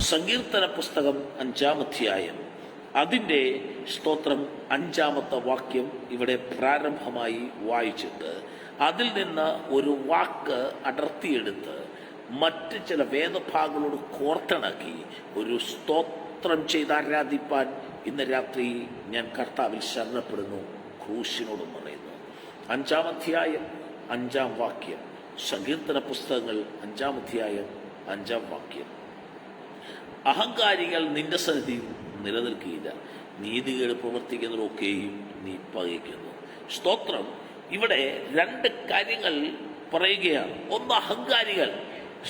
സങ്കീർത്തന പുസ്തകം 5-ാം അധ്യായം അതിൻ്റെ സ്തോത്രം 5-ാമത്തെ വാക്യം ഇവിടെ പ്രാരംഭമായി വായിച്ചിട്ട് അതിൽ നിന്ന് ഒരു വാക്ക് അടർത്തിയെടുത്ത് മറ്റ് ചില വേദഭാഗങ്ങളോട് കോർത്തിണക്കി ഒരു സ്തോത്രം ചെയ്ത് ആരാധിപ്പാൻ ഇന്ന് രാത്രി ഞാൻ കർത്താവിൽ ശരണപ്പെടുന്നു. ക്രൂശിനോടും പറയുന്നു. 5-ാം അധ്യായം 5-ാം വാക്യം, സങ്കീർത്തന പുസ്തകങ്ങൾ 5-ാം അധ്യായം 5-ാം വാക്യം. അഹങ്കാരികൾ നിന്റെ സന്നിധിയിൽ നിലനിൽക്കുകയില്ല, നീതികേട് പ്രവർത്തിക്കുന്നതൊക്കെയും നീ പകയ്ക്കുന്നു. സ്തോത്രം. ഇവിടെ രണ്ട് കാര്യങ്ങൾ പറയുകയാണ്. ഒന്ന് അഹങ്കാരികൾ,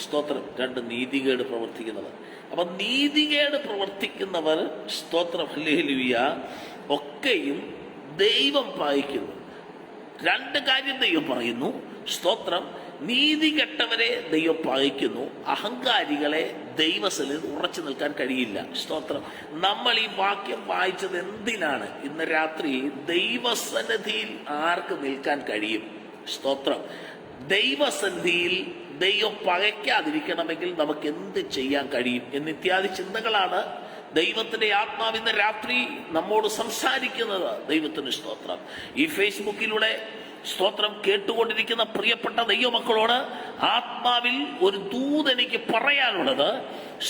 സ്തോത്രം. രണ്ട് നീതികേട് പ്രവർത്തിക്കുന്നവർ. അപ്പൊ നീതികേട് പ്രവർത്തിക്കുന്നവർ, സ്തോത്രം, ഹല്ലേലൂയ, ഒക്കെയും ദൈവം പകയ്ക്കുന്നു. രണ്ട് കാര്യം ദൈവം പറയുന്നു. സ്തോത്രം. നീതി കെട്ടവരെ ദൈവം പകയ്ക്കുന്നു, അഹങ്കാരികളെ ദൈവസന്നിധിയിൽ ഉറച്ചു നിൽക്കാൻ കഴിയില്ല. സ്തോത്രം. നമ്മൾ ഈ വാക്യം വായിച്ചത് എന്തിനാണ്? ഇന്ന് രാത്രി ദൈവസന്നിധിയിൽ ആർക്ക് നിൽക്കാൻ കഴിയും? സ്തോത്രം. ദൈവസന്നിധിയിൽ ദൈവം പകയ്ക്കാതിരിക്കണമെങ്കിൽ നമുക്ക് എന്ത് ചെയ്യാൻ കഴിയും എന്നിത്യാദി ചിന്തകളാണ് ദൈവത്തിന്റെ ആത്മാവ് ഇന്ന് രാത്രി നമ്മോട് സംസാരിക്കുന്നത്. ദൈവത്തിന് സ്തോത്രം. ഈ ഫേസ്ബുക്കിലൂടെ, സ്തോത്രം, കേട്ടുകൊണ്ടിരിക്കുന്ന പ്രിയപ്പെട്ട ദൈവമക്കളോട് ആത്മാവിൽ ഒരു ദൂത് എനിക്ക് പറയാനുള്ളത്,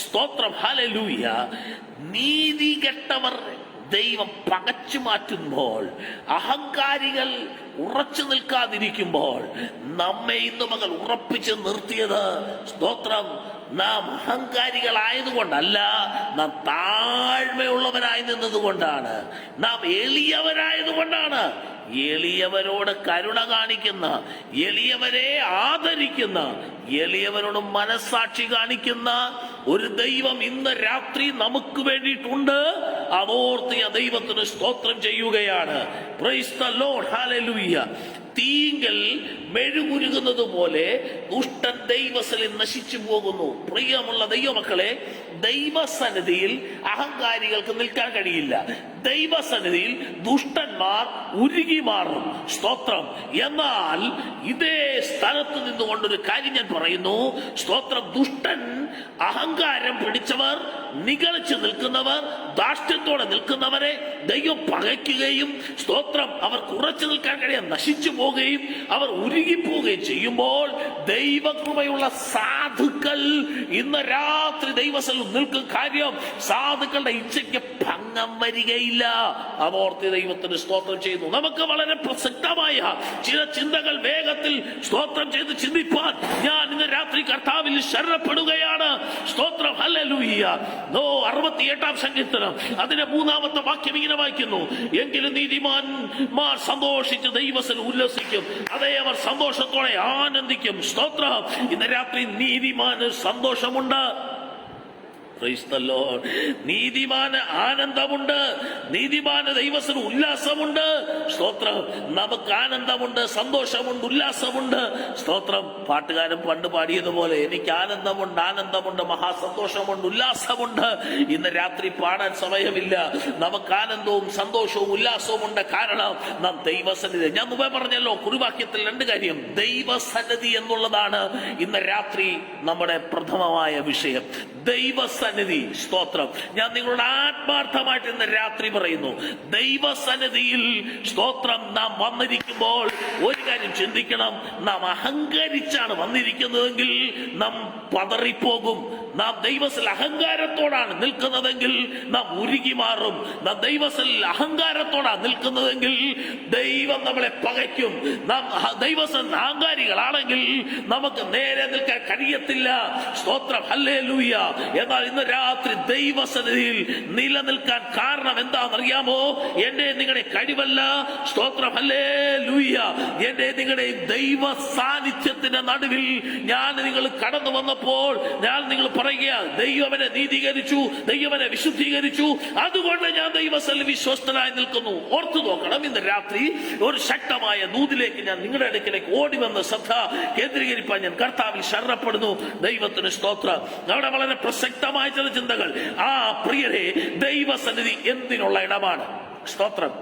സ്തോത്രം, ഹല്ലേലൂയ, നീതി കെട്ടവർ ദൈവം പകച്ചു മാറ്റുമ്പോൾ, അഹങ്കാരികൾ ഉറച്ചു നിൽക്കാതിരിക്കുമ്പോൾ, നമ്മെ ഇന്ന് മകൾ ഉറപ്പിച്ച് നിർത്തിയത്, സ്തോത്രം, നാം അഹങ്കാരികളായതുകൊണ്ടല്ല, നാം താഴ്മയുള്ളവരായി നിന്നതുകൊണ്ടാണ്, നാം എളിയവരായതുകൊണ്ടാണ്. എളിയവരോട് കരുണ കാണിക്കുന്ന, എളിയവരെ ആദരിക്കുന്ന, എളിയവരോട് മനസ്സാക്ഷി കാണിക്കുന്ന ഒരു ദൈവം ഇന്ന് രാത്രി നമുക്ക് വേണ്ടിയിട്ടുണ്ട്. അതോർത്ത് ദൈവത്തിന് സ്തോത്രം ചെയ്യുകയാണ്. പ്രൈസ് ദി ലോർഡ്, ഹല്ലേലൂയ. തീങ്കൽ മെഴുകുരുകുന്നത് പോലെ ദുഷ്ടൻ ദൈവസന്നിധിയിൽ നശിച്ചു പോകുന്നു. പ്രിയമുള്ള ദൈവമക്കളെ, ദൈവസന്നിധിയിൽ അഹങ്കാരികൾക്ക് നിൽക്കാൻ കഴിയില്ല. ദൈവസന്നിധിയിൽ ദുഷ്ടന്മാർ ഉരുകി മാറും. സ്തോത്രം. എന്നാൽ ഇതേ സ്ഥലത്ത് നിന്നുകൊണ്ടൊരു കാര്യം ഞാൻ പറയുന്നു. സ്തോത്രം. ദുഷ്ടൻ, അഹങ്കാരം പിടിച്ചവർ, നിഗളിച്ചു നിൽക്കുന്നവർ, ധാർഷ്ട്യത്തോടെ നിൽക്കുന്നവരെ ദൈവം പകയ്ക്കുകയും, സ്തോത്രം, അവർ കുറച്ചു നിൽക്കാൻ കഴിയാൻ നശിച്ചു പോവുകയും അവർ ഉരുകിപ്പോവുകയും ചെയ്യുമ്പോൾ, ദൈവകൃപയുള്ള സാധുക്കൾ ഇന്ന് രാത്രി ദൈവസ്ഥലം നിൽക്കും. കാര്യം, സാധുക്കളുടെ ഇച്ഛയ്ക്ക് ഭംഗം വരികയില്ല. അതോർത്ത് ദൈവത്തിന് സ്തോത്രം ചെയ്യുന്നു. നമുക്ക് വളരെ പ്രസക്തമായ ചില ചിന്തകൾ വേഗത്തിൽ, സ്തോത്രം, ചെയ്ത് ചിന്തിപ്പാൻ ഞാൻ ഇന്ന് രാത്രി കർത്താവിൽ ശരണപ്പെടുകയാണ്. സ്തോത്രം, ഹല്ലേലൂയ. 68-ാം സങ്കീർത്തനം അതിന്റെ 3-ാമത്തെ വാക്യം ഇങ്ങനെ വായിക്കുന്നു: എങ്കിലും നീതിമാന്മാർ സന്തോഷിച്ച് ദൈവത്തിൽ ഉല്ലസിക്കും, അതേ അവർ സന്തോഷത്തോടെ ആനന്ദിക്കും. സ്തോത്രം. ഇന്ന് രാത്രി നീതിമാന് സന്തോഷമുണ്ട്. നീതിമാന് ആനന്ദമുണ്ട്, നീതിമാന് ദൈവത്തിന് ഉല്ലാസമുണ്ട്. സ്തോത്രം. നമുക്ക് ആനന്ദമുണ്ട്, സന്തോഷമുണ്ട്, ഉല്ലാസമുണ്ട്. സ്തോത്രം. പാട്ടുകാരൻ പണ്ട് പാടിയതുപോലെ, എനിക്ക് ആനന്ദമുണ്ട്, ആനന്ദമുണ്ട്, മഹാസന്തോഷമുണ്ട്, ഉല്ലാസമുണ്ട്. ഇന്ന് രാത്രി പാടാൻ സമയമില്ല. നമുക്ക് ആനന്ദവും സന്തോഷവും ഉല്ലാസവും ഉണ്ട്. കാരണം നാം ദൈവസന്നിധി, ഞാൻ മുമ്പേ പറഞ്ഞല്ലോ, കുറിവാക്യത്തിൽ രണ്ട് കാര്യം. ദൈവസന്നിധി എന്നുള്ളതാണ് ഇന്ന് രാത്രി നമ്മുടെ പ്രഥമമായ വിഷയം. ദൈവസന്നിധി. സ്തോത്രം. ഞാൻ നിങ്ങളോട് ആത്മാർത്ഥമായിട്ട് ഇന്ന് രാത്രി പറയുന്നു, ദൈവസന്നിധിയിൽ, സ്തോത്രം, നാം വന്നിരിക്കുമ്പോൾ ഒരു കാര്യം ചിന്തിക്കണം. നാം അഹങ്കരിച്ചാണ് വന്നിരിക്കുന്നതെങ്കിൽ നാം പതറിപ്പോകും. നാം ദൈവത്തിൽ അഹങ്കാരത്തോടാണ് നിൽക്കുന്നതെങ്കിൽ നാം ഉരുകി മാറും. നാം ദൈവത്തിൽ അഹങ്കാരത്തോടാണ് നിൽക്കുന്നതെങ്കിൽ ദൈവം നമ്മളെ പകയ്ക്കും. നാം ദൈവത്തിൽ അഹങ്കാരികളാണെങ്കിൽ നമുക്ക് നേരെ നിൽക്കാൻ കഴിയത്തില്ല. സ്തോത്രം, ഹല്ലേലൂയ. എന്നാൽ ഇന്ന് രാത്രി ദൈവസന്നിധിയിൽ നിലനിൽക്കാൻ കാരണം എന്താണെന്നറിയാമോ? എന്റെ നിങ്ങളുടെ കഴിവല്ല. സ്തോത്രം, ഹല്ലേലൂയ. എന്റെ നിങ്ങളുടെ ദൈവ സാന്നിധ്യത്തിന്റെ നടുവിൽ ഞാൻ നിങ്ങൾ കടന്നു വന്നപ്പോൾ ഞാൻ നിങ്ങൾ പറയുക, ദൈവമനെ നീതീകരിച്ചു, ദൈവമനെ വിശുദ്ധീകരിച്ചു, അതുകൊണ്ട് ഞാൻ ദൈവത്തിൽ വിശ്വസ്തനായി നിൽക്കുന്നു. ഓർത്തു നോക്കണം, ഇന്ന് രാത്രി ഒരു ശക്തമായ ദൂതിലേക്ക് ഞാൻ നിങ്ങളുടെ അടുക്കിലേക്ക് ഓടി വന്ന് ശ്രദ്ധ കേന്ദ്രീകരിപ്പാൻ ഞാൻ കർത്താവിൽ ശരണപ്പെടുന്നു. ദൈവത്തിന് സ്തോത്രം. അവിടെ വളരെ പ്രസക്തമായ ചില ചിന്തകൾ. ആ പ്രിയരെ, ദൈവസന്നിധി എന്തിനുള്ള ഇടമാണ്? സ്തോത്രം.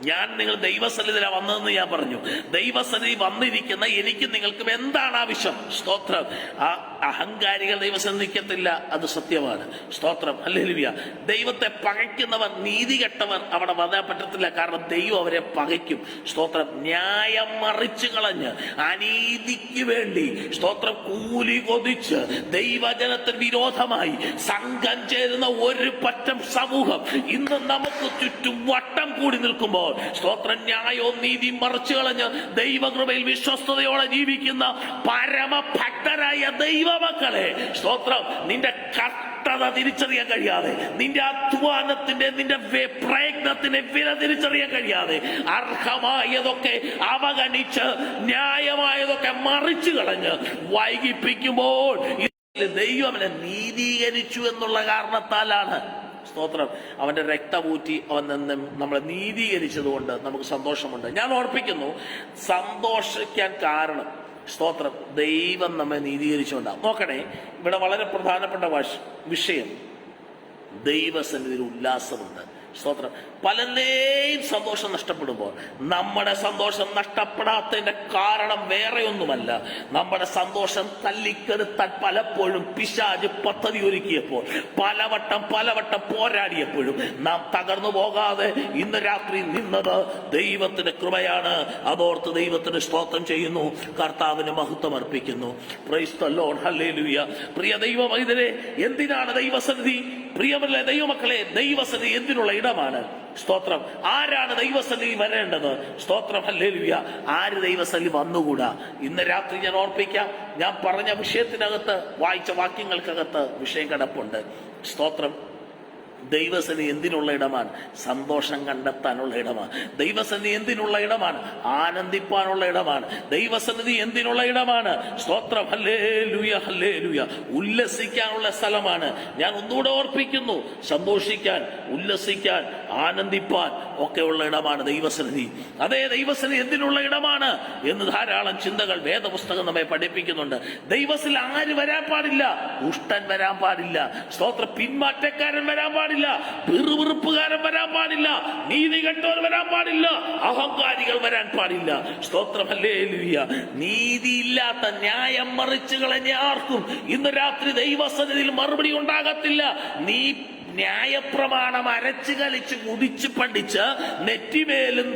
ഞാൻ നിങ്ങൾ ദൈവസന്നിധിയിലാണ് വന്നതെന്ന് ഞാൻ പറഞ്ഞു. ദൈവസന്നിധി വന്നിരിക്കുന്ന എനിക്ക് നിങ്ങൾക്കും എന്താണ് ആവശ്യം? സ്തോത്രം. ആ അഹങ്കാരികൾ ദൈവസന്നിധി നിൽക്കത്തില്ല, അത് സത്യമാണ്. സ്തോത്രം. ഹല്ലേലൂയ. ദൈവത്തെ പകയ്ക്കുന്നവർ, നീതി കെട്ടവർ അവിടെ വരാൻ പറ്റത്തില്ല. കാരണം ദൈവം അവരെ പകയ്ക്കും. സ്തോത്രം. ന്യായം മറിച്ചു കളഞ്ഞ് അനീതിക്ക് വേണ്ടി സ്തോത്രം കൂലി കൊതിച്ച് ദൈവജനത്തിന് വിരോധമായി സംഘം ചേരുന്ന ഒരു പറ്റം സമൂഹം ഇന്ന് നമുക്ക് ചുറ്റും വട്ടം കൂടി നിൽക്കുമ്പോൾ സ്തോത്രം, ന്യായവും നീതിയും മറിച്ചു കളഞ്ഞ് ദൈവകൃപയിൽ വിശ്വസ്തയോടെ ജീവിക്കുന്ന പരമഭക്തരായ ദൈവമക്കളെ, സ്തോത്രം, നിന്റെ കഷ്ടത തിരിച്ചറിയാൻ കഴിയാതെ, നിന്റെ അധ്വാനത്തിന്റെ, നിന്റെ പ്രയത്നത്തിന്റെ വില തിരിച്ചറിയാൻ കഴിയാതെ, അർഹമായതൊക്കെ അവഗണിച്ച് ന്യായമായതൊക്കെ മറിച്ചു കളഞ്ഞ് വൈകിപ്പിക്കുമ്പോൾ ദൈവം അവനെ നീതീകരിച്ചു എന്നുള്ള കാരണത്താലാണ്. സ്തോത്രം. അവന്റെ രക്തമൂറ്റി അവൻ നമ്മളെ നീതീകരിച്ചതുകൊണ്ട് നമുക്ക് സന്തോഷമുണ്ട്. ഞാൻ ഓർപ്പിക്കുന്നു, സന്തോഷിക്കാൻ കാരണം സ്തോത്രം ദൈവം നമ്മെ നീതീകരിച്ചുകൊണ്ടാണ്. നോക്കണേ, ഇവിടെ വളരെ പ്രധാനപ്പെട്ട വിഷയം, ദൈവസന്നിധിയിൽ ഉല്ലാസമുണ്ട്. സ്തോത്രം. പലരുടെയും സന്തോഷം നഷ്ടപ്പെടുമ്പോൾ നമ്മുടെ സന്തോഷം നഷ്ടപ്പെടാത്തതിന്റെ കാരണം വേറെ ഒന്നുമല്ല. നമ്മുടെ സന്തോഷം തല്ലിക്കെടുത്താൻ പലപ്പോഴും പിശാച് പദ്ധതി ഒരുക്കിയപ്പോൾ, പലവട്ടം പോരാടിയപ്പോഴും നാം തകർന്നു പോകാതെ ഇന്ന് രാത്രി നിന്നത് ദൈവത്തിന്റെ കൃപയാണ്. അതോർത്ത് ദൈവത്തിന് സ്തോത്രം ചെയ്യുന്നു, കർത്താവിന് മഹത്വം അർപ്പിക്കുന്നു. Price the Lord. ഹല്ലേലൂയ. പ്രിയ ദൈവമൈതലേ, എന്തിനാണ് ദൈവസന്നിധി? പ്രിയമുള്ള ദൈവമക്കളെ, ദൈവസന്നിധി എന്തിനുള്ള ഇടമാണ്? സ്തോത്രം. ആരാണ് ദൈവസന്നിധി വരേണ്ടത്? സ്തോത്രം. ഹല്ലേലൂയ. ആര് ദൈവസന്നിധി വന്നുകൂടാ? ഇന്ന് രാത്രി ഞാൻ ഓർപ്പിക്കാം, ഞാൻ പറഞ്ഞ വിഷയത്തിനകത്ത്, വായിച്ച വാക്യങ്ങൾക്കകത്ത് വിഷയം കിടപ്പുണ്ട്. സ്തോത്രം. ദൈവസന്നിധി എന്തിനുള്ള ഇടമാണ്? സന്തോഷം കണ്ടെത്താനുള്ള ഇടമാണ്. ദൈവസന്നിധി എന്തിനുള്ള ഇടമാണ്? ആനന്ദിപ്പാനുള്ള ഇടമാണ്. ദൈവസന്നിധി എന്തിനുള്ള ഇടമാണ്? സ്തോത്രം. Hallelujah, hallelujah. ഉല്ലസിക്കാനുള്ള സ്ഥലമാണ്. ഞാൻ ഒന്നുകൂടെ ഓർപ്പിക്കുന്നു, സന്തോഷിക്കാൻ, ഉല്ലസിക്കാൻ, ആനന്ദിപ്പാൻ ഒക്കെ ഉള്ള ഇടമാണ് ദൈവസന്നിധി. അതേ, ദൈവസന്നിധി എന്തിനുള്ള ഇടമാണ് എന്ന് ധാരാളം ചിന്തകൾ വേദപുസ്തകം നമ്മെ പഠിപ്പിക്കുന്നുണ്ട്. ദൈവത്തിൽ ആര് വരാൻ പാടില്ല? ദുഷ്ടൻ വരാൻ പാടില്ല. സ്തോത്രം. പിന്മാറ്റക്കാരൻ വരാൻ പാടില്ല, പിറുപിറുപ്പുകാരൻ വരാൻ പാടില്ല, നീതി കെട്ടവർ വരാൻ പാടില്ല, അഹങ്കാരികൾ വരാൻ പാടില്ല. സ്തോത്രം. ഹല്ലേലൂയ. നീതിയില്ലാത്ത, ന്യായം മറിച്ചു കളഞ്ഞ ആർക്കും ഇന്ന് രാത്രി ദൈവസന്നിധിയിൽ മറുപടി ഉണ്ടാകത്തില്ല. നീ ന്യായപ്രമാണം അരച്ചു കളിച്ച് കുടിച്ച് പഠിച്ച് നെറ്റിമേലും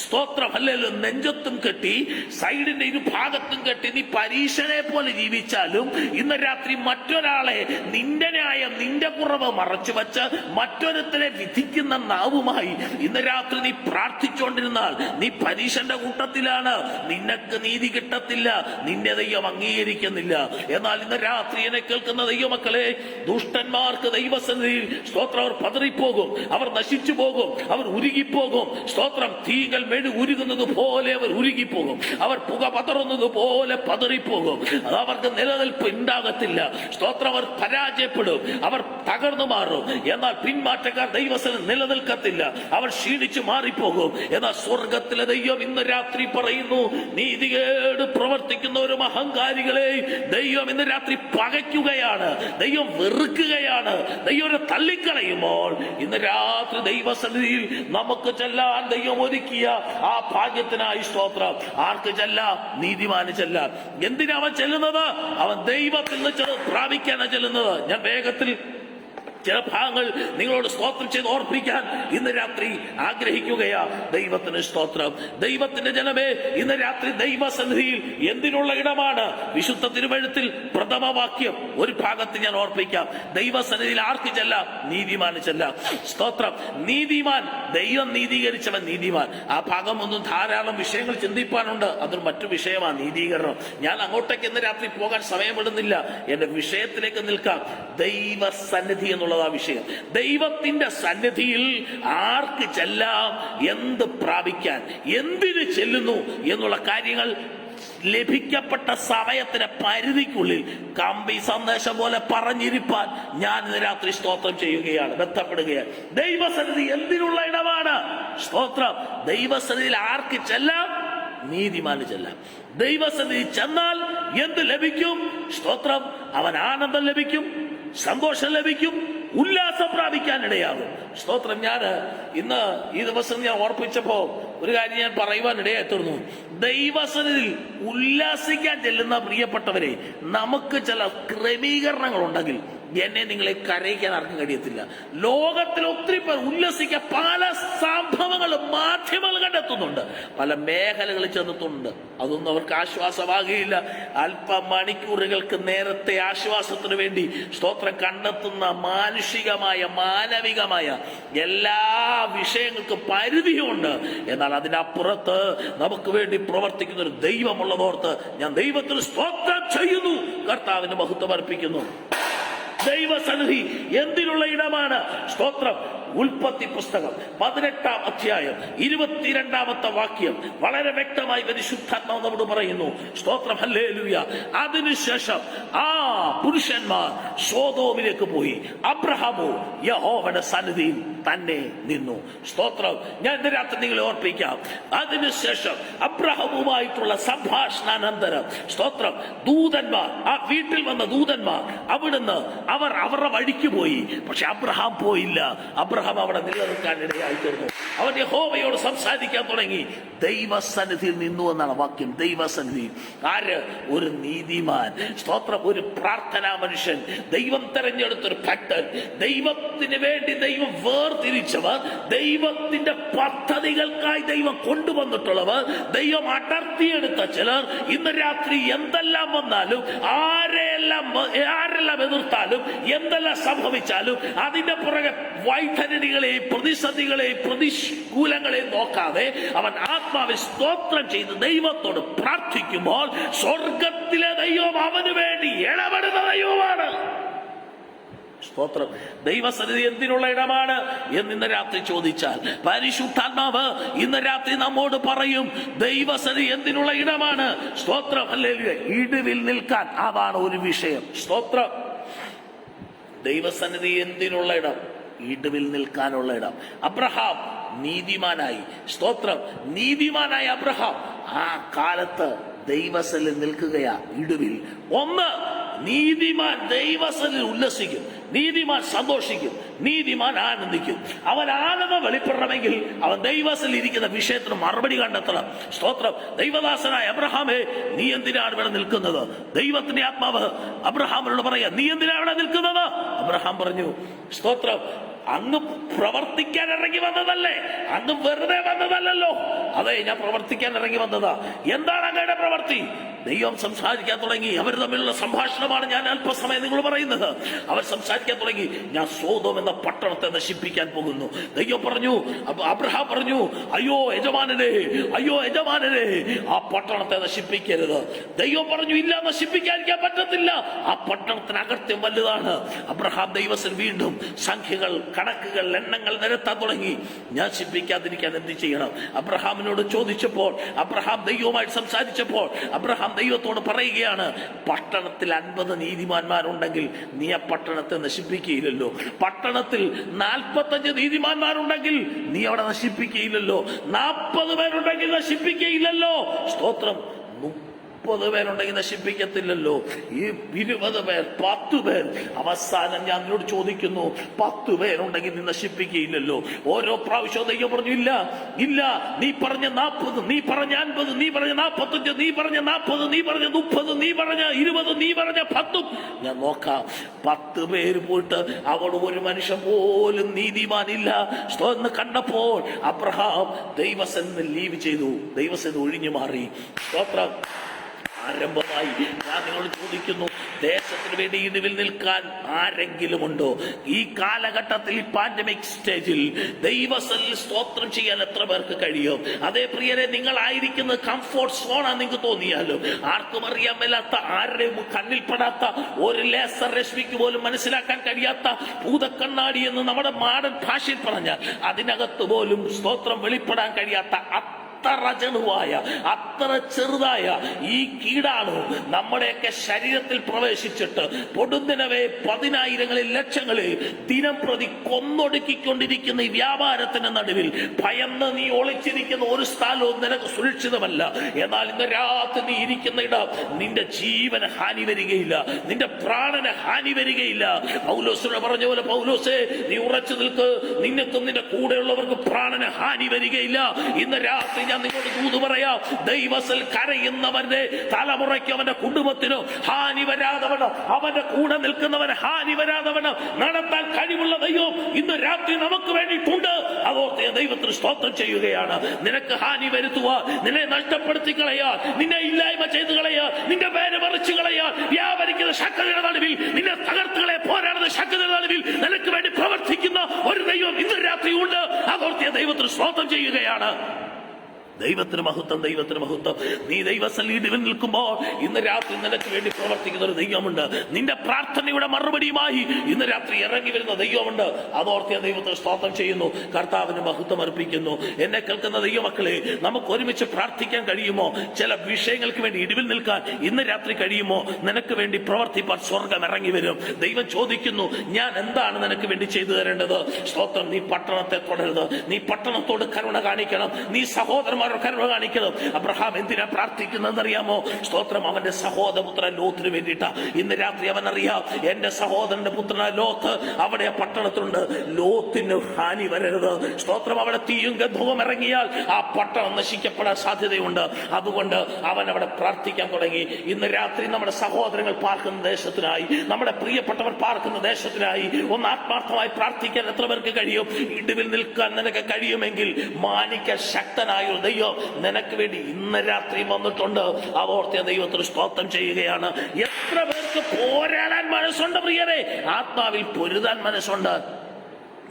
സ്തോത്രം ഹല്ലേലൂയ നെഞ്ചത്തും കെട്ടി സൈഡിന്റെ ഇരുഭാഗത്തും കെട്ടി നീ പരീക്ഷനെ പോലെ ജീവിച്ചാലും ഇന്ന് രാത്രി മറ്റൊരാളെ, നിന്റെ ന്യായം, നിന്റെ കുറവ് മറച്ചു വച്ച് മറ്റൊരുത്തരെ വിധിക്കുന്ന നാവുമായി ഇന്ന് രാത്രി നീ പ്രാർത്ഥിച്ചുകൊണ്ടിരുന്നാൽ നീ പരീക്ഷന്റെ കൂട്ടത്തിലാണ്. നിനക്ക് നീതി കിട്ടത്തില്ല, നിന്നെ ദൈവം അംഗീകരിക്കുന്നില്ല. എന്നാൽ ഇന്ന് രാത്രി എന്നെ കേൾക്കുന്ന ദൈവമക്കളെ, ദുഷ്ടന്മാർക്ക് ദൈവസന്നിധിയിൽ സ്തോത്രം അവർ പതറിപ്പോകും, അവർ നശിച്ചു പോകും, അവർ ഉരുകിപ്പോകും. സ്തോത്രം. തീകൾ മെഴു ഉരുകുന്നത് പോലെ അവർ ഉരുകിപ്പോകും, അവർ പുക പതറുന്നത് പോലെ പതറിപ്പോകും. അത് അവർക്ക് നിലനിൽപ്പ് ഉണ്ടാകത്തില്ല. സ്തോത്രം. അവർ പരാജയപ്പെടും, അവർ തകർന്നു മാറും. എന്നാൽ പിന്മാറ്റക്കാർ ദൈവസന്നിധിയിൽ നിലനിൽക്കത്തില്ല, അവർ ക്ഷീണിച്ചു മാറിപ്പോകും. എന്നാൽ സ്വർഗത്തിലെ ദൈവം ഇന്ന് രാത്രി പറയുന്നു, നീതികേട് പ്രവർത്തിക്കുന്ന ഒരു അഹങ്കാരികളെ ദൈവം ഇന്ന് രാത്രി പകയ്ക്കുകയാണ്, ദൈവം വെറുക്കുകയാണ്, ദൈവം തള്ളിക്കളയുമ്പോൾ ഇന്ന് രാത്രി ദൈവസന്നിധിയിൽ നമുക്ക് ചെല്ലാൻ ദൈവം ഒരുക്കിയ ആ ഭാഗ്യത്തിനായി സ്തോത്രം. ആർക്ക് ചെല്ലാം? നീതിമാന് ചെല്ലാം. എന്തിനാ അവൻ ചെല്ലുന്നത്? അവൻ ദൈവത്തിൽ നിന്ന് പ്രാപിക്കാനാണ് ചെല്ലുന്നത്. ഞാൻ വേഗത്തിൽ ചില ഭാഗങ്ങൾ നിങ്ങളോട് സ്തോത്രം ചെയ്ത് ഓർപ്പിക്കാൻ ഇന്ന് രാത്രി ആഗ്രഹിക്കുകയാ. ദൈവത്തിന് സ്തോത്രം. ദൈവത്തിന്റെ ജനമേ, ഇന്ന് രാത്രി ദൈവസന്നിധിയിൽ എന്തിനുള്ള ഇടമാണ്? വിശുദ്ധ തിരുവെഴുത്തിൽ പ്രഥമ വാക്യം ഒരു ഭാഗത്ത് ഞാൻ ഓർപ്പിക്കാം. ദൈവസന്നിധിയിൽ ആർക്ക് ചെല്ലാം? നീതിമാന് ചെല്ലാം. സ്തോത്രം. നീതിമാൻ, ദൈവം നീതീകരിച്ചവൻ നീതിമാൻ. ആ ഭാഗം ഒന്നും ധാരാളം വിഷയങ്ങൾ ചിന്തിപ്പാനുണ്ട്, അതൊരു മറ്റു വിഷയമാണ്, നീതീകരണം. ഞാൻ അങ്ങോട്ടേക്ക് ഇന്ന് രാത്രി പോകാൻ സമയമിടുന്നില്ല. എന്റെ വിഷയത്തിലേക്ക് നിൽക്കാം. ദൈവസന്നിധി എന്നുള്ള വിഷയം. ദൈവത്തിന്റെ സന്നിധിയിൽ ആർക്ക് ചെല്ലാം, എന്ത് പ്രാപിക്കാൻ, എന്തിന് ചെല്ലുന്നു എന്നുള്ള കാര്യങ്ങൾ ലഭിക്കപ്പെട്ട സമയത്തിന്റെ പരിധിക്കുള്ളിൽ കമ്പി സന്ദേശം പോലെ പറഞ്ഞിരിപ്പാൻ ഞാൻ ഇന്ന് രാത്രി സ്തോത്രം ചെയ്യുകയാണ്, ബന്ധപ്പെടുകയാണ്. ദൈവസന്നിധി എന്തിനുള്ള ഇടമാണ്? സ്തോത്രം. ദൈവസന്നിധിയിൽ ആർക്ക് ചെല്ലാം? നീതിമാന് ചെല്ലാം. ദൈവസന്നിധി ചെന്നാൽ എന്ത് ലഭിക്കും? സ്തോത്രം. അവൻ ആനന്ദം ലഭിക്കും, സന്തോഷം ലഭിക്കും, ഉല്ലാസം പ്രാപിക്കാനിടയാകും. സ്തോത്രം. ഞാൻ ഇന്ന് ഈ ദിവസം ഞാൻ ഓർപ്പിച്ചപ്പോ ഒരു കാര്യം ഞാൻ പറയുവാൻ ഇടയായി തീർന്നു. ദൈവസന്നിധിയിൽ ഉല്ലാസിക്കാൻ ചെല്ലുന്ന പ്രിയപ്പെട്ടവരെ, നമുക്ക് ചില ക്രമീകരണങ്ങൾ ഉണ്ടെങ്കിൽ എന്നെ നിങ്ങളെ കരയിക്കാൻ ആർക്കും കഴിയത്തില്ല. ലോകത്തിൽ ഒത്തിരി പേർ ഉല്ലസിക്കാൻ പല സംഭവങ്ങളും മാധ്യമങ്ങൾ കണ്ടെത്തുന്നുണ്ട്, പല മേഖലകളിൽ ചെന്നെത്തുന്നുണ്ട്. അതൊന്നും അവർക്ക് ആശ്വാസമാകുകയില്ല. അല്പമണിക്കൂറുകൾക്ക് നേരത്തെ ആശ്വാസത്തിന് വേണ്ടി സ്തോത്രം കണ്ടെത്തുന്ന മാനുഷികമായ മാനവികമായ എല്ലാ വിഷയങ്ങൾക്കും പരിധിയുണ്ട്. എന്നാൽ അതിനപ്പുറത്ത് നമുക്ക് വേണ്ടി പ്രവർത്തിക്കുന്ന ഒരു ദൈവമുള്ളതോർത്ത് ഞാൻ ദൈവത്തിന് സ്തോത്രം ചെയ്യുന്നു, കർത്താവിന് മഹത്വം അർപ്പിക്കുന്നു. ദൈവസന്നിധി എന്തിനുള്ള ഇടമാണ്? സ്തോത്രം. ഉൽപ്പത്തി പുസ്തകം 18-ാം അധ്യായം 22-ാമത്തെ വാക്യം വളരെ വ്യക്തമായി പരിശുദ്ധാത്മാവ് നമ്മോട് പറയുന്നു. സ്തോത്രം. ഹല്ലേലൂയ. അതിനുശേഷം ആ പുരുഷന്മാർ സോദോമിലേക്ക് പോയി. അബ്രഹാമോ യഹോവയുടെ സന്നിധിയിൽ തന്നെ നിന്നു. സ്തോത്രം. ഞാൻ ഇന്ന് രാത്രി നിങ്ങളെ ഓർപ്പിക്കാം. അതിനുശേഷം അബ്രഹാമുമായിട്ടുള്ള സംഭാഷണാനന്തരം സ്തോത്രം, ദൂതന്മാർ, ആ വീട്ടിൽ വന്ന ദൂതന്മാർ അവിടുന്ന് അവർ അവരുടെ വഴിക്ക് പോയി. പക്ഷെ അബ്രഹാം പോയില്ല. അബ്രഹാം അവിടെ നിലനിൽക്കാൻ ഇടയായി തീർന്നു. അവൻ യഹോവയോട് സംസാരിക്കാൻ തുടങ്ങി. ദൈവസന്നിധിയിൽ നിന്നു എന്നാണ് വാക്യം. ദൈവസന്നിധി. ആര്? ഒരു നീതിമാൻ. സ്തോത്രം. ഒരു പ്രാർത്ഥനാ മനുഷ്യൻ, ദൈവം തെരഞ്ഞെടുത്തൊരു ഭക്തൻ, ദൈവത്തിന് വേണ്ടി ദൈവം വേർതിരിച്ചവർ, ദൈവത്തിന്റെ പദ്ധതികൾക്കായി ദൈവം കൊണ്ടുവന്നിട്ടുള്ളവർ, ദൈവം അടർത്തിയെടുത്ത ചിലർ. ഇന്ന് രാത്രി എന്തെല്ലാം വന്നാലും, ആരെല്ലാം എതിർത്താലും, എന്തെല്ലാം സംഭവിച്ചാലും അതിന്റെ പുറകെ വൈതരണികളെയും പ്രതിസന്ധികളെയും പ്രതികൂലങ്ങളെയും നോക്കാതെ അവൻ ആത്മാവിൽ സ്തോത്രം ചെയ്ത് ദൈവത്തോട് പ്രാർത്ഥിക്കുമ്പോൾ സ്വർഗത്തിലെ ദൈവം അവന് വേണ്ടി ഇടപെടുന്ന ദൈവമാണ്. സ്തോത്രം. ദൈവസന്നിധി എന്തിനുള്ള ഇടമാണ് എന്ന് ഇന്ന് രാത്രി ചോദിച്ചാൽ പരിശുദ്ധാത്മാവ് ഇന്ന് രാത്രി നമ്മോട് പറയും, ദൈവസന്നിധി എന്തിനുള്ള ഇടമാണ്. സ്തോത്രം. ഹല്ലേലൂയ. ഇടിവിൽ നിൽക്കാൻ അതാണ് ഒരു വിഷയം. സ്തോത്രം. ദൈവസന്നിധി എന്തിനുള്ള ഇടം? ഇടിവിൽ നിൽക്കാനുള്ള ഇടം. അബ്രഹാം നീതിമാനായി. സ്തോത്രം. നീതിമാനായ അബ്രഹാം ആ കാലത്ത് ദൈവസന്നിധിയിൽ നിൽക്കുകയാ. ഇടിവിൽ ഒന്ന്, നീതിമാൻ ദൈവസന്നിധിയിൽ ഉല്ലസിക്കും, നീതിമാൻ സന്തോഷിക്കും, നീതിമാൻ ആനന്ദിക്കും. അവൻ ആനന്ദം വെളിപ്പെടണമെങ്കിൽ അവൻ ദൈവസന്നിധിയിൽ ഇരിക്കുന്ന വിഷയത്തിന് മറുപടി കണ്ടെത്തണം. സ്തോത്രം. ദൈവദാസനായ അബ്രഹാമേ, നീ എന്തിനാണ് ഇവിടെ നിൽക്കുന്നത്? ദൈവത്തിന്റെ ആത്മാവ് അബ്രഹാമിനോട് പറയാ, നീ എന്തിനാണ് ഇവിടെ നിൽക്കുന്നത്? അബ്രഹാം പറഞ്ഞു, സ്തോത്രം, അങ്ങ് പ്രവർത്തിക്കാൻ ഇറങ്ങി വന്നതല്ലേ, അങ്ങ് വെറുതെ വന്നതല്ലോ. അതെ, ഞാൻ പ്രവർത്തിക്കാൻ ഇറങ്ങി വന്നതാ. എന്താണ് അങ്ങയുടെ പ്രവൃത്തി? ദൈവം സംസാരിക്കാൻ തുടങ്ങി. അവർ തമ്മിലുള്ള സംഭാഷണമാണ് ഞാൻ അല്പസമയം നിങ്ങൾ പറയുന്നത്. അവർ സംസാരിക്കാൻ തുടങ്ങി. ഞാൻ സോദോം എന്ന പട്ടണത്തെ നശിപ്പിക്കാൻ പോകുന്നു. ദൈവം പറഞ്ഞു, അബ്രഹാം പറഞ്ഞു, അയ്യോ യജമാനനെ, അയ്യോ യജമാനനെ, ആ പട്ടണത്തെ നശിപ്പിക്കരുത്. ദൈവം പറഞ്ഞു, ഇല്ല, നശിപ്പിക്കാതിരിക്കാൻ പറ്റത്തില്ല. ആ പട്ടണത്തിന് അകത്യം വലുതാണ്. അബ്രഹാം ദൈവത്തിൽ വീണ്ടും സംഖ്യകൾ, കണക്കുകൾ, എണ്ണങ്ങൾ നിരത്താൻ തുടങ്ങി. ഞാൻ നശിപ്പിക്കാതിരിക്കാൻ എന്ത് ചെയ്യണം? അബ്രഹാമിനോട് ചോദിച്ചപ്പോൾ, അബ്രഹാം ദൈവവുമായിട്ട് സംസാരിച്ചപ്പോൾ അബ്രഹാം ദൈവത്തോട് പറയുകയാണ്, പട്ടണത്തിൽ 50 നീതിമാന്മാരുണ്ടെങ്കിൽ നീ ആ പട്ടണത്തെ നശിപ്പിക്കുകയില്ലല്ലോ. പട്ടണത്തിൽ 45 നീതിമാന്മാരുണ്ടെങ്കിൽ നീ അവിടെ നശിപ്പിക്കുകയില്ലല്ലോ. 40 പേരുണ്ടെങ്കിൽ നശിപ്പിക്കുകയില്ലല്ലോ. സ്തോത്രം. 30 പേരുണ്ടെങ്കിൽ നശിപ്പിക്കത്തില്ലല്ലോ. ഈ 20 പേർ, 10 പേർ. അവസാനം ഞാൻ നിന്നോട് ചോദിക്കുന്നു, 10 പേരുണ്ടെങ്കിൽ നീ നശിപ്പിക്കുകയില്ലല്ലോ. ഓരോ പ്രാവശ്യവും ദൈവം പറഞ്ഞു, ഇല്ല, ഇല്ല, നീ പറഞ്ഞ 40, നീ പറഞ്ഞ 50, നീ പറഞ്ഞ 45, നീ പറഞ്ഞ 40, നീ പറഞ്ഞ 30, നീ പറഞ്ഞ 20, നീ പറഞ്ഞ 10. ഞാൻ നോക്കാം. 10 പേര് പോയിട്ട് അവിടെ ഒരു മനുഷ്യൻ പോലും നീതിമാനില്ല എന്ന് കണ്ടപ്പോൾ അബ്രഹാം ദൈവസന്നിധിയിൽ ലീവ് ചെയ്തു. ദൈവസന്നിധി ഒഴിഞ്ഞു മാറി. സ്തോത്രം. ആരംഭമായി ഞാൻ നിങ്ങളോട് ചോദിക്കുന്നു, ദേശത്തിന് വേണ്ടി ഇടിവിൽ നിൽക്കാൻ ആരെങ്കിലും ഉണ്ടോ? ഈ കാലഘട്ടത്തിൽ, ഈ പാൻഡമിക് സ്റ്റേജിൽ ദൈവസന്നിധിയിൽ സ്തോത്രം ചെയ്യാൻ എത്ര പേർക്ക് കഴിയും? അതേ പ്രിയരെ, നിങ്ങളായിരിക്കുന്നത് കംഫോർട്ട് സോണാ നിങ്ങൾക്ക് തോന്നിയാലും, ആർക്കും അറിയാൻ മേലാത്ത, ആരുടെയും കണ്ണിൽപ്പെടാത്ത, ഒരു ലേസർ രശ്മിക്ക് പോലും മനസ്സിലാക്കാൻ കഴിയാത്ത ഭൂതക്കണ്ണാടി എന്ന് നമ്മുടെ മാടൻ ഭാഷയിൽ പറഞ്ഞാൽ അതിനകത്ത് പോലും സ്തോത്രം വെളിപ്പെടാൻ കഴിയാത്ത അത്ര ചെറുവായ, അത്ര ചെറുതായ ഈ കീടാണു നമ്മുടെയൊക്കെ ശരീരത്തിൽ പ്രവേശിച്ചിട്ട് പൊടുന്നനവേ പതിനായിരങ്ങളിൽ ലക്ഷങ്ങളെ ദിനം പ്രതി കൊന്നൊടുക്കിക്കൊണ്ടിരിക്കുന്ന ഈ വ്യാപാരത്തിന്റെ നടുവിൽ ഭയന്ന് നീ ഒളിച്ചിരിക്കുന്ന ഒരു സ്ഥലവും നിനക്ക് സുരക്ഷിതമല്ല. എന്നാൽ ഇന്ന് രാത്രി നീ ഇരിക്കുന്ന ഇടം നിന്റെ ജീവന് ഹാനി വരികയില്ല, നിന്റെ പ്രാണന് ഹാനി വരികയില്ല. പൗലോസിനോട് പറഞ്ഞ പോലെ, പൗലോസേ നീ ഉറച്ചു നിൽക്ക്, നിനക്കും നിന്റെ കൂടെയുള്ളവർക്ക് പ്രാണന് ഹാനി വരികയില്ല. ഇന്ന് രാത്രി ഞാൻ നിങ്ങളോട് ദൂത് പറയാം, ദൈവത്തിൽ കരയുന്നവന്റെ തലമുറയ്ക്ക് അവന്റെ കുടുംബത്തിനോ ഹാനി വരാതവണ്ണം, അവന്റെ കൂടെ നിൽക്കുന്നവന് ഹാനി വരാതവണ്ണം നടത്താൻ കഴിവുള്ള ദൈവം ഇന്ന് രാത്രി നമുക്ക് വേണ്ടിയിട്ടുണ്ട്. അതോർത്ത് ദൈവത്തിന് സ്തോത്രം ചെയ്യുകയാണ്. നിനക്ക് ഹാനി വരുത്തുവാൻ, നിന്നെ നഷ്ടപ്പെടുത്തി കളയാൻ, നിന്നെ ഇല്ലായ്മ ചെയ്തു കളയാൻ, നിന്റെ പേര് മറിച്ചു കളയാൻ വ്യാപരിക്കുന്ന ശക്തിയുടെ നടുവിൽ, നിന്നെ തകർത്തുകളെ പോരാടുന്ന ശക്തിയുടെ നടുവിൽ നിനക്ക് വേണ്ടി പ്രവർത്തിക്കുന്ന ഒരു ദൈവം ഇന്ന് രാത്രി ഉണ്ട്. അതോർത്ത് ദൈവത്തിന് സ്തോത്രം ചെയ്യുകയാണ്. ദൈവത്തിന് മഹത്വം, ദൈവത്തിന് മഹത്വം. നീ ദൈവസന്നിധിയിൽ നിൽക്കുമ്പോൾ ഇന്ന് രാത്രി നിനക്ക് വേണ്ടി പ്രവർത്തിക്കുന്ന ഒരു ദൈവമുണ്ട്. നിന്റെ പ്രാർത്ഥനയുടെ മറുപടിയുമായി ഇന്ന് രാത്രി ഇറങ്ങി വരുന്ന ദൈവമുണ്ട്. അതോർത്ത് ദൈവത്തിന് സ്തോത്രം ചെയ്യുന്നു, കർത്താവിന് മഹത്വം അർപ്പിക്കുന്നു. എന്നെ കേൾക്കുന്ന ദൈവമക്കളെ, നമുക്ക് ഒരുമിച്ച് പ്രാർത്ഥിക്കാൻ കഴിയുമോ? ചില വിഷയങ്ങൾക്ക് വേണ്ടി ഇടിവിൽ നിൽക്കാൻ ഇന്ന് രാത്രി കഴിയുമോ? നിനക്ക് വേണ്ടി പ്രവർത്തിപ്പാൻ സ്വർഗം ഇറങ്ങി വരും. ദൈവം ചോദിക്കുന്നു, ഞാൻ എന്താണ് നിനക്ക് വേണ്ടി ചെയ്തു തരേണ്ടത്? സ്തോത്രം. നീ പട്ടണത്തെ തുടരുത്, നീ പട്ടണത്തോട് കരുണ കാണിക്കണം, നീ സഹോദരന്മാർ കരുണ കാണിക്കണം. അബ്രഹാം എന്തിനാ പ്രാർത്ഥിക്കുന്നതെന്ന് അറിയാമോ? സ്തോത്രം. അവന്റെ സഹോദരപുത്രൻ ലോത്തിന് വേണ്ടിയിട്ടാ. ഇന്ന് രാത്രി അവൻ അറിയാം, എന്റെ സഹോദരന്റെ പുത്രനായ ലോത്ത് അവിടെ പട്ടണത്തിലുണ്ട്, ലോത്തിന് ഹാനി വരരുത്. സ്തോത്രം. അവിടെ തീയും ഗന്ധവും ഇറങ്ങിയാൽ ആ പട്ടണം നശിക്കപ്പെടാൻ സാധ്യതയുണ്ട്. അതുകൊണ്ട് അവൻ അവിടെ പ്രാർത്ഥിക്കാൻ തുടങ്ങി. ഇന്ന് രാത്രി നമ്മുടെ സഹോദരങ്ങൾ പാർക്കുന്ന ദേശത്തിനായി, നമ്മുടെ പ്രിയപ്പെട്ടവർ പാർക്കുന്ന ദേശത്തിനായി ഒന്ന് ആത്മാർത്ഥമായി പ്രാർത്ഥിക്കാൻ എത്ര പേർക്ക് കഴിയും? ഇടിവിൽ നിൽക്കാൻ നിനക്ക് കഴിയുമെങ്കിൽ മാനിക്കാൻ ശക്തനായ ഒരു ദൈവം നിനക്ക് വേണ്ടി ഇന്ന് രാത്രി വന്നിട്ടുണ്ട്. അതോർത്ത് ദൈവത്തിന് സ്തോത്രം ചെയ്യുകയാണ്. എത്ര പേർക്ക് പോരാടാൻ മനസ്സുണ്ട് പ്രിയരെ? ആത്മാവിൽ പൊരുതാൻ മനസ്സുണ്ട്.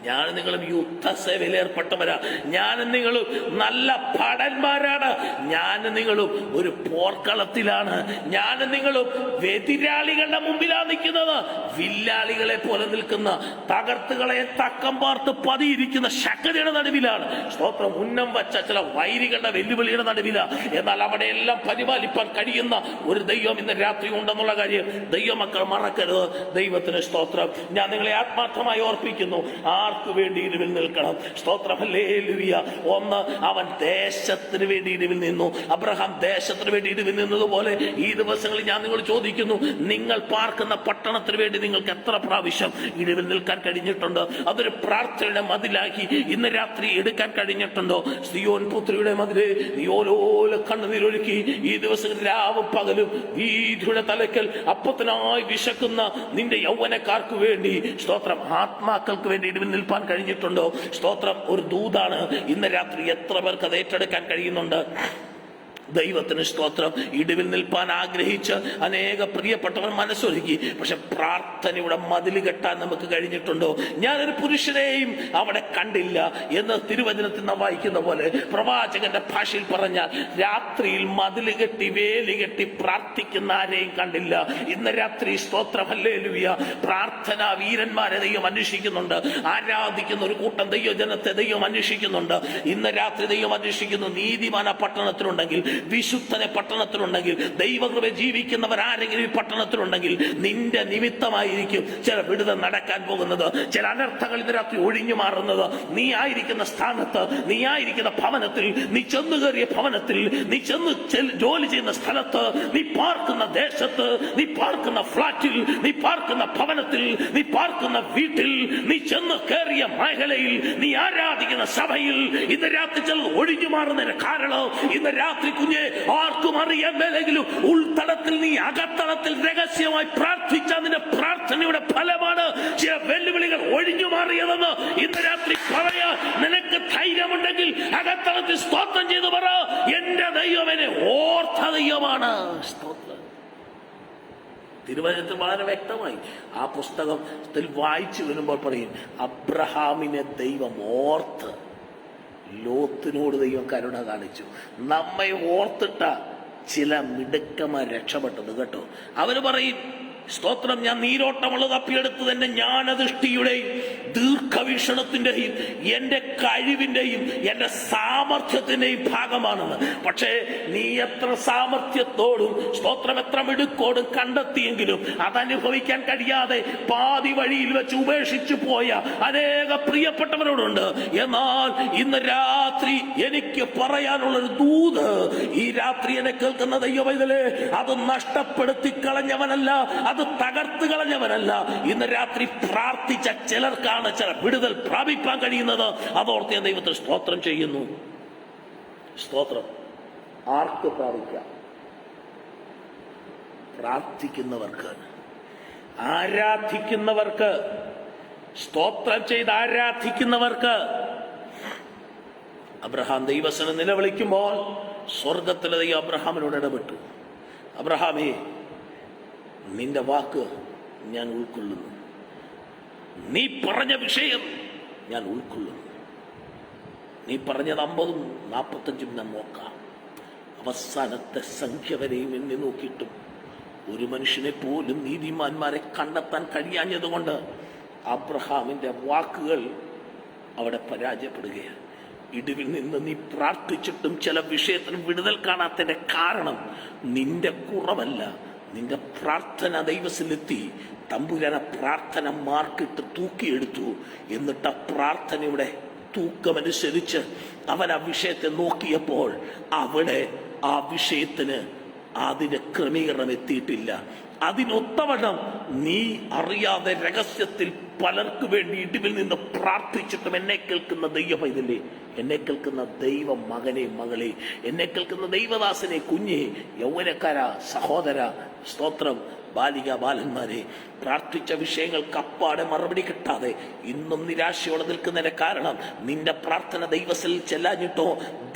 ഞാനും നിങ്ങളും യുദ്ധസേവയിൽ ഏർപ്പെട്ടവരാ. ഞാനും നിങ്ങളും നല്ല ഭടന്മാരാണ്. ഞാനും നിങ്ങളും ഒരു പോർക്കളത്തിലാണ്. ഞാനും നിങ്ങളും എതിരാളികളുടെ മുമ്പിലാണ് നിൽക്കുന്നത്. വില്ലാളികളെ പോലെ നിൽക്കുന്ന, തകർത്തുകളെ തക്കം പാർത്ത് പതിയിരിക്കുന്ന ശക്തിയുടെ നടുവിലാണ്. സ്തോത്രം. ഉന്നം വച്ച ചില വൈരികളുടെ വെല്ലുവിളിയുടെ നടുവിലാണ്. എന്നാൽ അവിടെയെല്ലാം പരിപാലിപ്പാൻ കഴിയുന്ന ഒരു ദൈവം ഇന്ന് രാത്രി ഉണ്ടെന്നുള്ള കാര്യം ദൈവമക്കൾ മറക്കരുത്. ദൈവത്തിന് സ്തോത്രം. ഞാൻ നിങ്ങളെ ആത്മാർത്ഥമായി ഓർപ്പിക്കുന്നു, ആർക്ക് വേണ്ടി ഇടിവിൽ നിൽക്കണം? സ്തോത്രം. ഹല്ലേലൂയ. ഒന്ന്, അവൻ ദേശത്തിന് വേണ്ടി ഇടിവിൽ നിന്നു. അബ്രഹാം ദേശത്തിന് വേണ്ടി ഇടിവിൽ നിന്നതുപോലെ ഈ ദിവസങ്ങളിൽ ഞാൻ നിങ്ങൾ ചോദിക്കുന്നു, നിങ്ങൾ പാർക്കുന്ന പട്ടണത്തിന് വേണ്ടി നിങ്ങൾക്ക് എത്ര പ്രാവശ്യം ഇടിവിൽ നിൽക്കാൻ കഴിഞ്ഞിട്ടുണ്ട്? അതൊരു പ്രാർത്ഥനയുടെ മതിലാക്കി ഇന്ന് രാത്രി എടുക്കാൻ കഴിഞ്ഞിട്ടുണ്ടോ? സിയോൻ പുത്രിയുടെ മതിലെ നീ ഓരോരോ കണ്ണുനീരൊഴുക്കി ഈ ദിവസങ്ങളിൽ രാവും പകലും വീതിയുടെ തലക്കൽ അപ്പത്തിനായി വിശക്കുന്ന നിന്റെ യൗവനക്കാർക്ക് വേണ്ടി, സ്തോത്രം, ആത്മാക്കൾക്ക് വേണ്ടി ഇടിവിൽ നിൽപ്പാൻ കഴിഞ്ഞിട്ടുണ്ടോ? സ്തോത്രം. ഒരു ദൂതാണ് ഇന്ന് രാത്രി. എത്ര പേർക്ക് അത് ഏറ്റെടുക്കാൻ കഴിയുന്നുണ്ട്? ദൈവത്തിന് സ്തോത്രം. ഇടിവിൽ നിൽപ്പാൻ ആഗ്രഹിച്ച് അനേക പ്രിയപ്പെട്ടവർ മനസ്സൊരുക്കി, പക്ഷെ പ്രാർത്ഥനയുടെ മതിൽ കെട്ടാൻ നമുക്ക് കഴിഞ്ഞിട്ടുണ്ടോ? ഞാനൊരു പുരുഷനെയും അവിടെ കണ്ടില്ല എന്ന് തിരുവചനത്തിൽ നാം വായിക്കുന്ന പോലെ, പ്രവാചകന്റെ ഭാഷയിൽ പറഞ്ഞാൽ രാത്രിയിൽ മതിൽ കെട്ടി വേലി കെട്ടി പ്രാർത്ഥിക്കുന്ന ആരെയും കണ്ടില്ല. ഇന്ന് രാത്രി സ്തോത്രം, ഹല്ലേലൂയ, പ്രാർത്ഥനാ വീരന്മാരെ ദൈവം അന്വേഷിക്കുന്നുണ്ട്. ആരാധിക്കുന്ന ഒരു കൂട്ടം ദൈവജനത്തെ ദൈവം അന്വേഷിക്കുന്നുണ്ട്. ഇന്ന് രാത്രി ദൈവം അന്വേഷിക്കുന്നു. നീതിമാന പട്ടണത്തിലുണ്ടെങ്കിൽ, വിശുദ്ധനെ പട്ടണത്തിലുണ്ടെങ്കിൽ, ദൈവകൃപ ജീവിക്കുന്നവർ ആരെങ്കിലും ഈ പട്ടണത്തിലുണ്ടെങ്കിൽ നിന്റെ നിമിത്തമായിരിക്കും ചില വിടുതൽ നടക്കാൻ പോകുന്നത്, ചില അനർത്ഥങ്ങൾ ഇന്ന് രാത്രി ഒഴിഞ്ഞു മാറുന്നത്. നീ ആയിരിക്കുന്ന സ്ഥാനത്ത്, നീ ആയിരിക്കുന്ന ഭവനത്തിൽ, നീ ചെന്നു കയറിയ ഭവനത്തിൽ, നീ ചെന്ന് ജോലി ചെയ്യുന്ന സ്ഥലത്ത്, നീ പാർക്കുന്ന ദേശത്ത്, നീ പാർക്കുന്ന ഫ്ളാറ്റിൽ, നീ പാർക്കുന്ന ഭവനത്തിൽ, നീ പാർക്കുന്ന വീട്ടിൽ, നീ ചെന്ന് കയറിയ മേഖലയിൽ, നീ ആരാധിക്കുന്ന സഭയിൽ ഇന്ന് രാത്രി ചില ഒഴിഞ്ഞു മാറുന്നതിന് കാരണം ഇന്ന് രാത്രി ആർക്കും അറിയാൻ മേലെങ്കിലും ഉൾത്തളത്തിൽ നീ അകത്തളത്തിൽ രഹസ്യമായി പ്രാർത്ഥിച്ച നിന്റെ പ്രാർത്ഥനയുടെ ഫലമാണ് ചില വെല്ലുവിളികൾ ഒഴിഞ്ഞു മാറിയതെന്ന് ഇന്ന് രാത്രി പറയാൻ നിനക്ക് ധൈര്യമുണ്ടെങ്കിൽ അകത്തളത്തിൽ സ്തോത്രം ചെയ്തു പറ, എന്റെ ദൈവം എന്നെ ഓർത്ത ദൈവമാണ്. സ്തോത്രം. തിരുവചനത്തിൽ വളരെ വ്യക്തമായി ആ പുസ്തകത്തിൽ വായിച്ചു വരുമ്പോൾ പറയും, അബ്രഹാമിനെ ദൈവം ഓർത്ത് ലോത്തിനോട് ദൈവം കരുണ കാണിച്ചു. നമ്മെ ഓർത്തിട്ട ചില മിടുക്കന്മാർ രക്ഷപ്പെട്ടത് കേട്ടോ. അവര് പറയും, സ്തോത്രം, ഞാൻ നീരോട്ടമുള്ളത് തപ്പിയെടുത്തത് എന്റെ ജ്ഞാനദൃഷ്ടിയുടെയും ദീർഘവീക്ഷണത്തിന്റെയും എന്റെ കഴിവിന്റെയും എന്റെ സാമർഥ്യത്തിന്റെയും ഭാഗമാണെന്ന്. പക്ഷേ നീ എത്ര സാമർഥ്യത്തോടും സ്തോത്രം എത്ര മിടുക്കോടും കണ്ടെത്തിയെങ്കിലും അതനുഭവിക്കാൻ കഴിയാതെ പാതി വഴിയിൽ വെച്ച് ഉപേക്ഷിച്ചു പോയ അനേക പ്രിയപ്പെട്ടവരോടുണ്ട്. എന്നാൽ ഇന്ന് രാത്രി എനിക്ക് പറയാനുള്ളൊരു ദൂത്, ഈ രാത്രി എന്നെ കേൾക്കുന്ന ദൈവമൈതലേ, അത് നഷ്ടപ്പെടുത്തി കളഞ്ഞവനല്ല, അത് തകർത്ത് കളഞ്ഞവനല്ല. ഇന്ന് രാത്രി പ്രാർത്ഥിച്ച ചിലർക്കാണ് ചില വിടുതൽ പ്രാപിപ്പാൻ കഴിയുന്നത്. അതോർത്ത് ഞാൻ ദൈവത്തിന് സ്തോത്രം ചെയ്യുന്നു. സ്തോത്രം. ആർക്ക് പ്രാപിക്കാം? പ്രാർത്ഥിക്കുന്നവർക്ക്, ആരാധിക്കുന്നവർക്ക്, സ്തോത്രം ചെയ്ത് ആരാധിക്കുന്നവർക്ക്. അബ്രഹാം ദൈവസനെ നിലവിളിക്കുമ്പോൾ സ്വർഗത്തിലെ ദൈവം അബ്രഹാമിനോട് ഇടപെട്ടു. അബ്രഹാമേ, നിന്റെ വാക്ക് ഞാൻ ഉൾക്കൊള്ളുന്നു, നീ പറഞ്ഞ വിഷയം ഞാൻ ഉൾക്കൊള്ളുന്നു. നീ പറഞ്ഞത് 50ഉം 45ഉം ഞാൻ നോക്കാം. അവസാനത്തെ സംഖ്യ വരെയും എന്നെ നോക്കിയിട്ടും ഒരു മനുഷ്യനെ പോലും നീതിമാന്മാരെ കണ്ടെത്താൻ കഴിയാഞ്ഞതുകൊണ്ട് അബ്രഹാമിന്റെ വാക്കുകൾ അവിടെ പരാജയപ്പെടുകയാണ്. ഇടിവിൽ നിന്ന് നീ പ്രാർത്ഥിച്ചിട്ടും ചില വിഷയത്തിന് വിടുതൽ കാണാത്തതിന്റെ കാരണം നിന്റെ കുറവല്ല, നിന്റെ പ്രാർത്ഥന ദൈവത്തിലെത്തി. തമ്പുരാന പ്രാർത്ഥന മാർക്കിട്ട് തൂക്കിയെടുത്തു. എന്നിട്ട് ആ പ്രാർത്ഥനയുടെ തൂക്കമനുസരിച്ച് അവൻ ആ വിഷയത്തെ നോക്കിയപ്പോൾ അവിടെ ആ വിഷയത്തിന് അതിന് ക്രമീകരണം എത്തിയിട്ടില്ല. അതിനൊത്തവണ്ണം നീ അറിയാതെ രഹസ്യത്തിൽ പലർക്ക് വേണ്ടി ഇടിവിൽ നിന്ന് പ്രാർത്ഥിച്ചിട്ടും എന്നെ കേൾക്കുന്ന ദൈവമൈതലേ, എന്നെ കേൾക്കുന്ന ദൈവ മകനെ മകളെ, എന്നെ കേൾക്കുന്ന ദൈവദാസനെ കുഞ്ഞെ, യൗവനക്കാര സഹോദര, സ്തോത്രം, ബാലിക ബാലന്മാരെ, പ്രാർത്ഥിച്ച വിഷയങ്ങൾക്ക് അപ്പാടെ മറുപടി കിട്ടാതെ ഇന്നും നിരാശയോടെ നിൽക്കുന്നതിന്റെ കാരണം നിന്റെ പ്രാർത്ഥന ദൈവത്തിൽ ചെല്ലാഞ്ഞിട്ടോ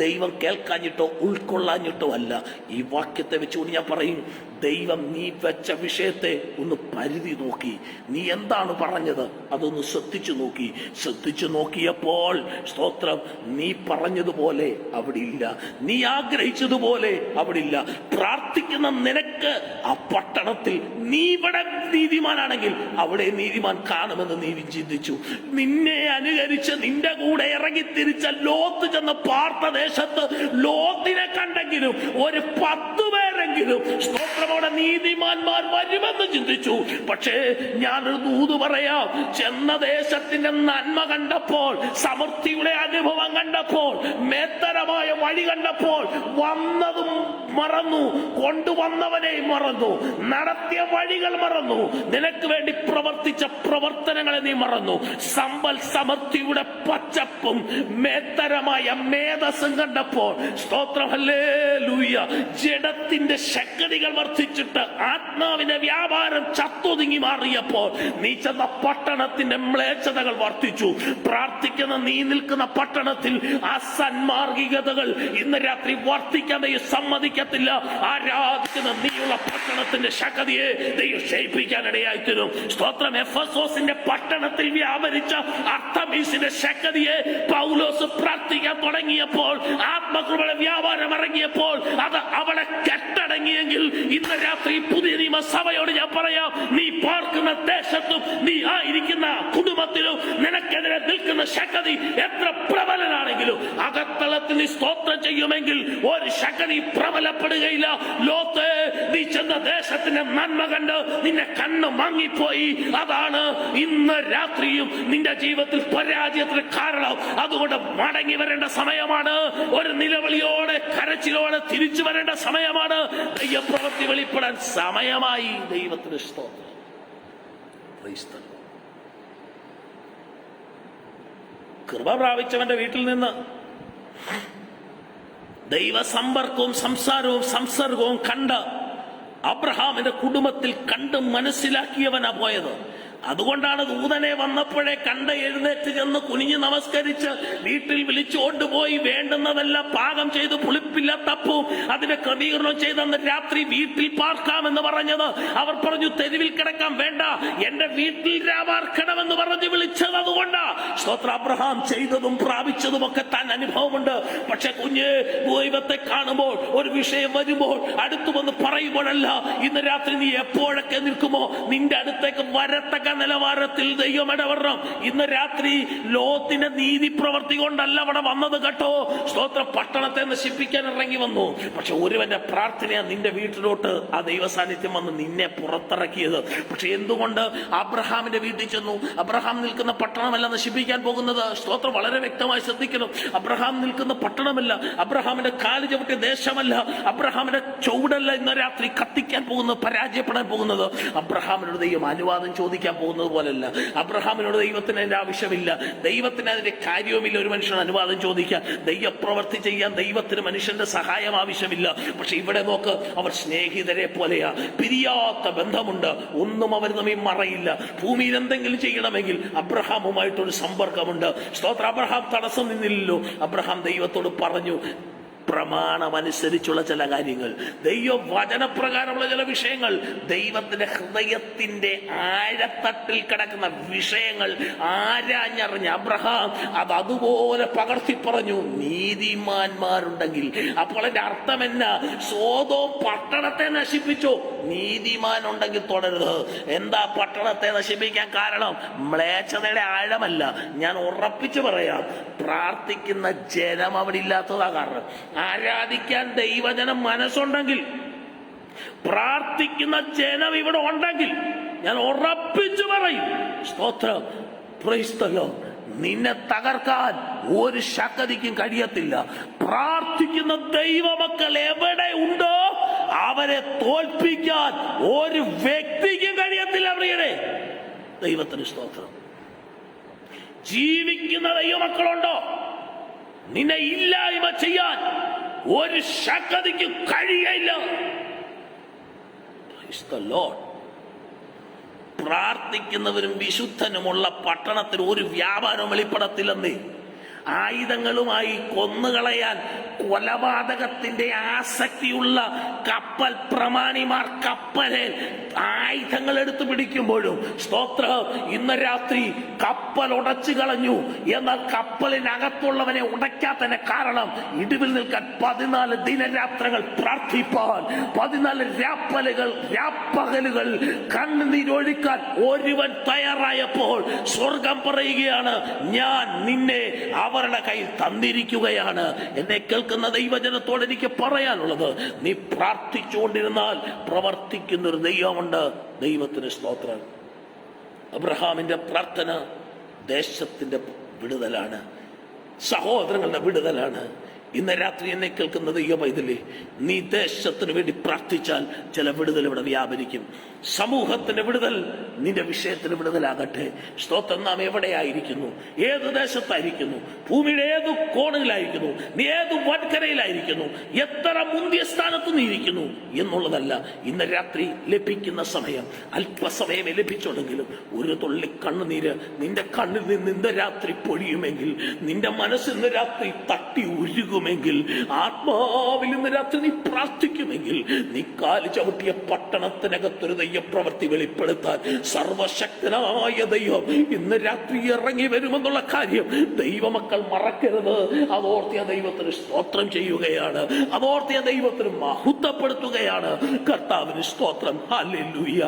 ദൈവം കേൾക്കാഞ്ഞിട്ടോ ഉൾക്കൊള്ളാഞ്ഞിട്ടോ അല്ല. ഈ വാക്യത്തെ വെച്ചുകൊണ്ട് ഞാൻ പറയും, ദൈവം നീ വെച്ച വിഷയത്തെ ഒന്ന് പരിധി നോക്കി. നീ എന്താണ് പറഞ്ഞത് അതൊന്ന് ശ്രദ്ധിച്ചു നോക്കിയപ്പോൾ സ്തോത്രം, നീ പറഞ്ഞതുപോലെ അവിടെ ഇല്ല, നീ ആഗ്രഹിച്ചതുപോലെ അവിടെ ഇല്ല. പ്രാർത്ഥിക്കുന്ന നിനക്ക് ആ പട്ടണത്തിൽ നീ ഇവിടെ നീതിമാനാണെങ്കിൽ അവിടെ നീതിമാൻ കാണുമെന്ന് നീ ചിന്തിച്ചു. നിന്നെ അനുകരിച്ച് നിന്റെ കൂടെ ഇറങ്ങി തിരിച്ച ലോത്ത് ചെന്ന് പാർത്ത ദേശത്ത് ലോത്തിനെ കണ്ടെങ്കിലും ഒരു 10 പേരെങ്കിലും സ്തോത്രമോടെ നീതിമാന്മാർ വരുമെന്ന് ചിന്തിച്ചു. പക്ഷേ ഞാനൊരു ദൂത് പറയാം, ചെന്ന ദേശത്തിന്റെ നന്മ കണ്ടപ്പോൾ, സമൃദ്ധിയുടെ അനുഭവം കണ്ടപ്പോൾ, മേത്തരമായ വഴി കണ്ടപ്പോൾ വന്നതും മറന്നു, കൊണ്ടുവന്നവനെ മറന്നു, നടത്തിയ വഴികൾ മറന്നു, നിനക്ക് വേണ്ടി പ്രവർത്തിച്ച പ്രവർത്തനങ്ങളെ നീ മറന്നു. സമ്പൽ സമൃദ്ധിയുടെ പച്ചപ്പും മേത്തരമായ മേധസ്സും കണ്ടപ്പോൾ സ്തോത്രം, ഹല്ലേലൂയ, ജഡത്തിന്റെ ശക്തികൾ വർദ്ധിച്ചിട്ട് ആത്മാവിന്റെ വ്യാപാരം ചത്തൊതുങ്ങി മാറിയപ്പോൾ നീ ചെന്ന പട്ടണത്തിന്റെ മ്ലേച്ഛതകൾ വർദ്ധിച്ചു. പ്രാർത്ഥിക്കുന്ന നീ നിൽക്കുന്ന പട്ടണത്തിൽ അസന്മാർഗികതകൾ ഇന്ന് രാത്രി വർദ്ധിക്കാൻ ദൈവം സമ്മതിക്കത്തില്ല. ആരാധിക്കുന്ന നീയുള്ള പട്ടണത്തിന്റെ ശക്തിയെ ദൈവം ക്ഷയിപ്പിക്കാൻ ഇടയായിത്തീരും. സ്തോത്രം. എഫെസോസിന്റെ പട്ടണത്തിൽ വ്യാപരിച്ച അർത്തമീസിന്റെ ശക്തിയെ പൗലോസ് പ്രാർത്ഥിക്കാൻ തുടങ്ങിയപ്പോൾ, ആത്മകൃപയുടെ വ്യാപാരം ഇറങ്ങിയപ്പോൾ അത് അവളെ കെട്ടടങ്ങിയെങ്കിൽ ഇന്ന് രാത്രി പുതിയ നിയമസഭയോട് ഞാൻ പറയാം, നീ പാർക്കുന്ന ദേശത്തും നീ ആയിരിക്കുന്ന കുടുംബത്തിലും നിനക്കെതിരെ നിൽക്കുന്ന ശക്തി എത്ര പ്രബലനാണെങ്കിലും അകത്തളത്തിൽ നീ സ്തോത്രം ചെയ്യുമെങ്കിൽ ഒരു ശക്തി പ്രബലപ്പെടുകയില്ല. ലോത്ത്, നീ ചെന്ന ദേശത്തിന്റെ നന്മ കണ്ട് നിന്റെ കണ്ണ് മങ്ങിപ്പോയി. അതാണ് ഇന്ന് രാത്രിയും നിന്റെ ജീവിതത്തിൽ പരാജയത്തിന് കാരണം. അതുകൊണ്ട് മടങ്ങി വരേണ്ട സമയമാണ്. ഒരു നിലവിളിയോടെ കരച്ചിലോടെ തിരിച്ചു വരേണ്ട സമയമാണ്. ദൈവപ്രവൃത്തി വെളിപ്പെടാൻ സമയമായി. ദൈവത്തിന് സ്തോത്രം. കൃപ പ്രാപിച്ചവന്റെ വീട്ടിൽ നിന്ന് ദൈവസമ്പർക്കവും സംസർഗവും കണ്ട് അബ്രഹാമിന്റെ കുടുംബത്തിൽ കണ്ട് മനസ്സിലാക്കിയവനാ പോയത്. അതുകൊണ്ടാണ് ദൂതനെ വന്നപ്പോഴേ കണ്ട എഴുന്നേറ്റ് ചെന്ന് കുനിഞ്ഞ് നമസ്കരിച്ച് വീട്ടിൽ വിളിച്ചുകൊണ്ടുപോയി വേണ്ടുന്നതെല്ലാം പാകം ചെയ്ത് പുളിപ്പില്ലാത്തപ്പവും അതിന്റെ ക്രമീകരണം ചെയ്തെന്ന് രാത്രി വീട്ടിൽ പാർക്കാമെന്ന് പറഞ്ഞത്. അവർ പറഞ്ഞു തെരുവിൽ കിടക്കാൻ വേണ്ട, എന്റെ വീട്ടിൽ രാവാർക്കണമെന്ന് പറഞ്ഞ് വിളിച്ചത് അതുകൊണ്ടാ. സ്തോത്ര. അബ്രഹാം ചെയ്തതും പ്രാപിച്ചതും ഒക്കെ താൻ അനുഭവമുണ്ട്. പക്ഷെ കുഞ്ഞ് ദൈവത്തെ കാണുമ്പോൾ, ഒരു വിഷയം വരുമ്പോൾ അടുത്തു വന്ന് പറയുമ്പോഴല്ല, ഇന്ന് രാത്രി നീ എപ്പോഴൊക്കെ നിൽക്കുമോ നിന്റെ അടുത്തേക്ക് വരത്തക്ക നിലവാരത്തിൽ ദൈവം ഇടപെടണം. ഇന്ന് രാത്രി ലോകത്തിന്റെ നീതി പ്രവർത്തി കൊണ്ടല്ല അവിടെ വന്നത് കേട്ടോ. സ്തോത്ര. പട്ടണത്തെ നശിപ്പിക്കാൻ ഇറങ്ങി വന്നു. പക്ഷെ ഒരുവന്റെ പ്രാർത്ഥനയാ നിന്റെ വീട്ടിലോട്ട് ആ ദൈവ സാന്നിധ്യം വന്ന് നിന്നെ പുറത്തിറക്കിയത്. പക്ഷെ എന്തുകൊണ്ട് അബ്രഹാമിന്റെ വീട്ടിൽ ചെന്നു? അബ്രഹാം നിൽക്കുന്ന പട്ടണമല്ല നശിപ്പിക്കാൻ പോകുന്നത്. സ്തോത്രം. വളരെ വ്യക്തമായി ശ്രദ്ധിക്കണം. അബ്രഹാം നിൽക്കുന്ന പട്ടണമല്ല, അബ്രഹാമിന്റെ കാല് ചവിട്ടിയ ദേശമല്ല, അബ്രഹാമിന്റെ ചുവടല്ല ഇന്ന് രാത്രി കത്തിക്കാൻ പോകുന്നത്, പരാജയപ്പെടാൻ പോകുന്നത്. അബ്രഹാമിനോട് ദൈവം അനുവാദം ചോദിക്കാൻ പോകുന്നത് പോലല്ല. അബ്രഹാമിനോട് ദൈവത്തിന് അതിന്റെ ആവശ്യമില്ല, ദൈവത്തിന് അതിന്റെ കാര്യവുമില്ല. ഒരു മനുഷ്യൻ അനുവാദം ചോദിക്കാൻ, ദൈവപ്രവർത്തി ചെയ്യാൻ ദൈവത്തിന് മനുഷ്യന്റെ സഹായം ആവശ്യമില്ല. പക്ഷെ ഇവിടെ നോക്ക്, അവർ സ്നേഹിതരെ പോലെയാ, പിരിയാത്ത ബന്ധമുണ്ട്, ഒന്നും അവർ തമ്മിൽ മറയില്ല. ഭൂമിയിൽ എന്തെങ്കിലും ചെയ്യണമെങ്കിൽ അബ്രഹാമുമായിട്ടൊരു സമ്പർക്കമുണ്ട്. സ്തോത്ര. അബ്രഹാം തടസ്സം നിന്നില്ലല്ലോ. അബ്രഹാം ദൈവത്തോട് പറഞ്ഞു പ്രമാണമനുസരിച്ചുള്ള ചില കാര്യങ്ങൾ, ദൈവ വചനപ്രകാരമുള്ള ചില വിഷയങ്ങൾ, ദൈവത്തിന്റെ ഹൃദയത്തിന്റെ ആഴത്തട്ടിൽ കിടക്കുന്ന വിഷയങ്ങൾ ആരാഞ്ഞറിഞ്ഞ അബ്രഹാം അത് അതുപോലെ പകർത്തി പറഞ്ഞു. നീതിമാന്മാരുണ്ടെങ്കിൽ, അപ്പോൾ അതിന്റെ അർത്ഥം എന്നാ? സോദോം പട്ടണത്തെ നശിപ്പിച്ചു, നീതിമാൻ ഉണ്ടെങ്കിൽ തുടരുത്. എന്താ പട്ടണത്തെ നശിപ്പിക്കാൻ കാരണം? മ്ലേച്ഛതയുടെ ആഴമല്ല, ഞാൻ ഉറപ്പിച്ചു പറയാം, പ്രാർത്ഥിക്കുന്ന ജനം അവിടെ ഇല്ലാത്തതാ കാരണം. ആരാധിക്കാൻ ദൈവജനം മനസ്സുണ്ടെങ്കിൽ, പ്രാർത്ഥിക്കുന്ന ജനം ഇവിടെ ഉണ്ടെങ്കിൽ, ഞാൻ ഉറപ്പിച്ചു പറയും, സ്തോത്രം, പ്രൈസ് ദി ലോർഡ്, നിന്നെ തകർക്കാൻ ഒരു ശക്തിക്കും കഴിയത്തില്ല. പ്രാർത്ഥിക്കുന്ന ദൈവമക്കൾ എവിടെ ഉണ്ടോ അവരെ തോൽപ്പിക്കാൻ ഒരു വ്യക്തിക്കും കഴിയത്തില്ല. പ്രിയരെ, ദൈവത്തിന് സ്തോത്രം. ജീവിക്കുന്ന ദൈവമക്കളുണ്ടോ നിന്നെ ഇല്ലായ്മ ചെയ്യാൻ ഒരു ശക്തിക്ക് കഴിയയില്ല. Praise the Lord. പ്രാർത്ഥിക്കുന്നവരും വിശുദ്ധനുമുള്ള പട്ടണത്തിൽ ഒരു വ്യാപാരം വെളിപ്പെടത്തില്ലെന്നേ. ആയുധങ്ങളുമായി കൊന്നുകളയാൻ കൊലപാതകത്തിന്റെ ആസക്തിയുള്ള കപ്പൽ പ്രമാണിമാർ കപ്പലിൽ ആയുധങ്ങൾ എടുത്തു പിടിക്കുമ്പോഴും, സ്തോത്ര, ഇന്ന് രാത്രി കപ്പൽ ഉടച്ചു കളഞ്ഞു. എന്നാൽ കപ്പലിനകത്തുള്ളവനെ ഉടയ്ക്കാത്തതിന് കാരണം ഇടിവിൽ നിൽക്കാൻ 14 ദിനരാത്രങ്ങൾ പ്രാർത്ഥിപ്പാൻ, 14 രാപ്പകലുകൾ കണ്ണുനീരൊഴുക്കാൻ ഒരുവൻ തയ്യാറായപ്പോൾ സ്വർഗം പറയുകയാണ്, ഞാൻ നിന്നെ അവരുടെ കയ്യിൽ തന്നിരിക്കുകയാണ്. എന്നെ കേൾക്കുന്ന ദൈവജനത്തോട് എനിക്ക് പറയാനുള്ളത്, നീ പ്രാർത്ഥിച്ചുകൊണ്ടിരുന്നാൽ പ്രവർത്തിക്കുന്നൊരു ദൈവമുണ്ട്. ദൈവത്തിന് സ്തോത്രം. അബ്രഹാമിന്റെ പ്രാർത്ഥന ദേശത്തിന്റെ വിടുതലാണ്, സഹോദരങ്ങളുടെ വിടുതലാണ്. ഇന്ന് രാത്രി എന്നെ കേൾക്കുന്ന ദൈവ പൈതലേ, നീ ദേശത്തിന് വേണ്ടി പ്രാർത്ഥിച്ചാൽ ചില വിടുതൽ ഇവിടെ വ്യാപരിക്കും. സമൂഹത്തിന്റെ വിടുതൽ നിന്റെ വിഷയത്തിന് വിടുതലാകട്ടെ. സ്തോത്രം. നാം എവിടെയായിരിക്കുന്നു, ഏത് ദേശത്തായിരിക്കുന്നു, ഭൂമിയുടെ ഏത് കോണിലായിരിക്കുന്നു, നീ ഏത് വൻകരയിലായിരിക്കുന്നു, എത്ര മുന്തിയ സ്ഥാനത്ത് നീ ഇരിക്കുന്നു എന്നുള്ളതല്ല. ഇന്ന് രാത്രി ലഭിക്കുന്ന സമയം അല്പസമയമേ ലഭിച്ചുണ്ടെങ്കിലും ഒരു തുള്ളി കണ്ണുനീര് നിന്റെ കണ്ണിൽ നിന്ന് ഇന്ന് രാത്രി പൊഴിയുമെങ്കിൽ, നിന്റെ മനസ്സ് ഇന്ന് രാത്രി തട്ടി ഉരുകുമെങ്കിൽ, ആത്മാവിൽ ഇന്ന് രാത്രി നീ പ്രാർത്ഥിക്കുമെങ്കിൽ, നീ കാല് ചവിട്ടിയ പട്ടണത്തിനകത്തൊരു ദൈവപ്രവൃത്തി വെളിപ്പെടുത്താൻ സർവശക്തനായ ദൈവം ഇന്ന് രാത്രി ഇറങ്ങി വരുമെന്നുള്ള കാര്യം ദൈവമക്കൾ മറക്കരുത്. അതോർത്തിയ ദൈവത്തിന് സ്തോത്രം ചെയ്യുകയാണ്, അതോർത്തിയ ദൈവത്തിന് മഹത്വപ്പെടുത്തുകയാണ്. കർത്താവിന് സ്തോത്രം. ഹല്ലേലൂയ.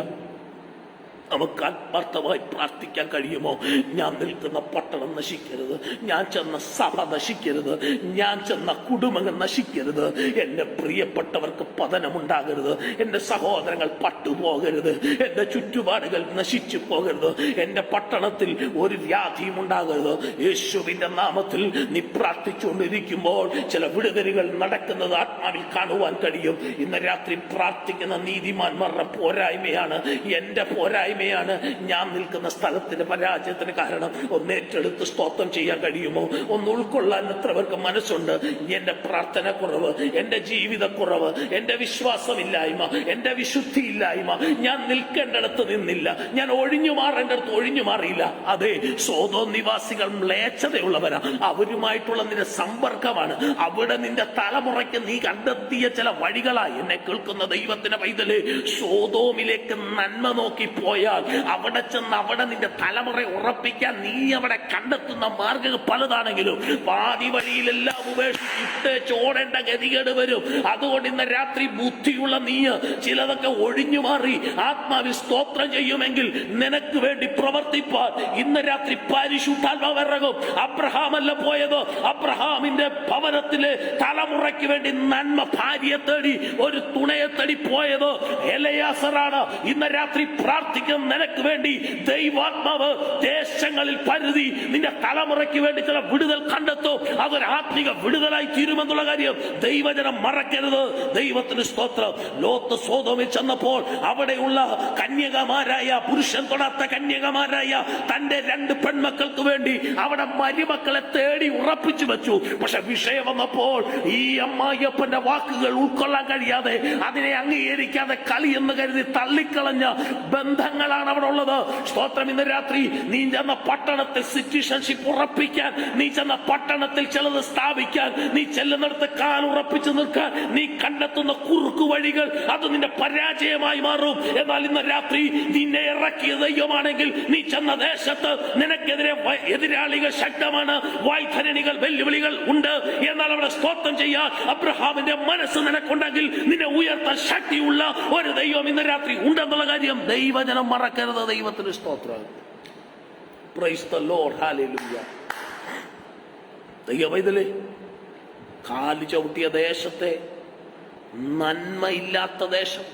നമുക്ക് ആത്മാർത്ഥമായി പ്രാർത്ഥിക്കാൻ കഴിയുമോ? ഞാൻ നിൽക്കുന്ന പട്ടണം നശിക്കരുത്, ഞാൻ ചെന്ന സഭ നശിക്കരുത്, ഞാൻ ചെന്ന കുടുംബങ്ങൾ നശിക്കരുത്, എന്റെ പ്രിയപ്പെട്ടവർക്ക് പതനമുണ്ടാകരുത്, എന്റെ സഹോദരങ്ങൾ പട്ടുപോകരുത്, എന്റെ ചുറ്റുപാടുകൾ നശിച്ചു പോകരുത്, എന്റെ പട്ടണത്തിൽ ഒരു വ്യാധിയും ഉണ്ടാകരുത്. യേശുവിന്റെ നാമത്തിൽ നീ പ്രാർത്ഥിച്ചുകൊണ്ടിരിക്കുമ്പോൾ ചില വിടുതലുകൾ നടക്കുന്നത് ആത്മാവിൽ കാണുവാൻ കഴിയും. ഇന്ന് രാത്രി പ്രാർത്ഥിക്കുന്ന നീതിമാന്മാരുടെ പോരായ്മയാണ് എന്റെ പോരായ്മ പരാജയമില്ലായ്മയാണ് ഞാൻ നിൽക്കുന്ന സ്ഥലത്തിന്റെ പരാജയത്തിന് കാരണം. ഒന്ന് ഏറ്റെടുത്ത് സ്തോത്രം ചെയ്യാൻ കഴിയുമോ? ഒന്ന് ഉൾക്കൊള്ളാൻ എത്ര പേർക്ക് മനസ്സുണ്ട്? എന്റെ പ്രാർത്ഥന കുറവ്, എന്റെ ജീവിതക്കുറവ്, എന്റെ വിശ്വാസമില്ലായ്മ, എന്റെ വിശുദ്ധിയില്ലായ്മ, ഞാൻ നിൽക്കേണ്ടടുത്ത് നിന്നില്ല, ഞാൻ ഒഴിഞ്ഞു മാറേണ്ടടുത്ത് ഒഴിഞ്ഞു മാറിയില്ല. അതെ, സോദോം നിവാസികൾ മ്ലേച്ഛതയുള്ളവരാ. അവരുമായിട്ടുള്ള നിന്റെ സമ്പർക്കമാണ് അവിടെ നിന്റെ തലമുറയ്ക്ക് നീ കണ്ടെത്തിയ ചില വഴികളായി. എന്നെ കേൾക്കുന്ന ദൈവത്തിന്റെ പൈതല്, സോദോമിലേക്ക് നന്മ നോക്കി പോയാൽ അവിടെ ചെന്ന് അവിടെ നിന്റെ തലമുറ ഉറപ്പിക്കാൻ നീ അവിടെ കണ്ടെത്തുന്ന മാർഗങ്ങൾ പലതാണെങ്കിലും പാതി വഴിയിലെല്ലാം ഉപേക്ഷിച്ച് ചോടേണ്ട ഗതികേട് വരും. അതുകൊണ്ട് ഇന്ന് രാത്രി ബുദ്ധിയുള്ള നീ ചിലതൊക്കെ ഒഴിഞ്ഞു മാറി ആത്മാവിൽ സ്തോത്രം ചെയ്യുമെങ്കിൽ നിനക്ക് വേണ്ടി പ്രവർത്തിപ്പാൻ ഇന്ന് രാത്രി പരിശുദ്ധാത്മാവ് ഇറങ്ങും. അബ്രഹാമല്ല പോയത്, അബ്രഹാമിന്റെ ഭവനത്തിലെ തലമുറയ്ക്ക് വേണ്ടി നന്മ ഭാര്യയെ തേടി ഒരു തുണയെ തേടി പോയത് എലയാസറാണ്. ഇന്ന് രാത്രി പ്രാർത്ഥിക്കുന്ന നിനക്ക് വേണ്ടി ദൈവാത്മാവ് ദേശങ്ങളിൽ പരിധി നിന്റെ തലമുറയ്ക്ക് വേണ്ടി ചില വിടുതൽ കണ്ടെത്തും. അതൊരു ആത്മിക വിടുതലായി തീരുമെന്നുള്ള കാര്യം ദൈവജനം മറക്കരുത്. ദൈവത്തിന് സ്തോത്രം. ലോത്ത് സോദോമിൽ ചെന്നപ്പോൾ അവിടെയുള്ള കന്യകമാരായ, പുരുഷൻ തൊടാത്ത കന്യകമാരായ തന്റെ 2 പെൺമക്കൾക്ക് വേണ്ടി അവിടെ മരുമക്കളെ തേടി ഉറപ്പിച്ചു വെച്ചു. പക്ഷെ വിഷയം വന്നപ്പോൾ ഈ അമ്മായിയപ്പന്റെ വാക്കുകൾ ഉൾക്കൊള്ളാൻ കഴിയാതെ, അതിനെ അംഗീകരിക്കാതെ കളി എന്ന് കരുതി തള്ളിക്കളഞ്ഞ ബന്ധങ്ങളാണ് അവിടെ ഉള്ളത്. സ്തോത്രം. ഇന്ന് രാത്രി നീ ചെന്ന പട്ടണത്തിൽ സിറ്റിസൺഷിപ്പ് ഉറപ്പിക്കാൻ, നീ ചെന്ന പട്ടണത്തിൽ ചിലത് സ്ഥാപിക്കാൻ, നീ ചെല്ലുന്നിടത്ത് കാൽ ഉറപ്പിച്ചു നിൽക്കാൻ നീ കണ്ടെത്തുന്ന കുറുക്കു വഴികൾ അത് നിന്റെ പരാജയമായി മാറും. എന്നാൽ ഇന്ന് രാത്രി നിന്നെ ഇറക്കിയ ദൈവമാണെങ്കിൽ നീ ചെന്ന ദേശത്ത് നിനക്കെതിരെ എതിരാളികൾ ശക്തമാണ്, വൈതരണികൾ, വെല്ലുവിളികൾ ഉണ്ട്. എന്നാൽ അവിടെ സ്തോത്രം ചെയ്യാൻ അബ്രഹാമിന്റെ മനസ്സ് നിനക്കുണ്ടെങ്കിൽ നിന്നെ ഉയർത്താൻ ശക്തിയുള്ള ഒരു ദൈവം ഇന്ന് രാത്രി ഉണ്ടെന്നുള്ള കാര്യം ദൈവജനം മറക്കരുത്. ദൈവത്തിന് സ്തോത്രം. Price the Lord. ഹല്ലേലൂയ. ദൈവമൈതലേ, കാല് ചവിട്ടിയ ദേശത്തെ, നന്മയില്ലാത്ത ദേശം,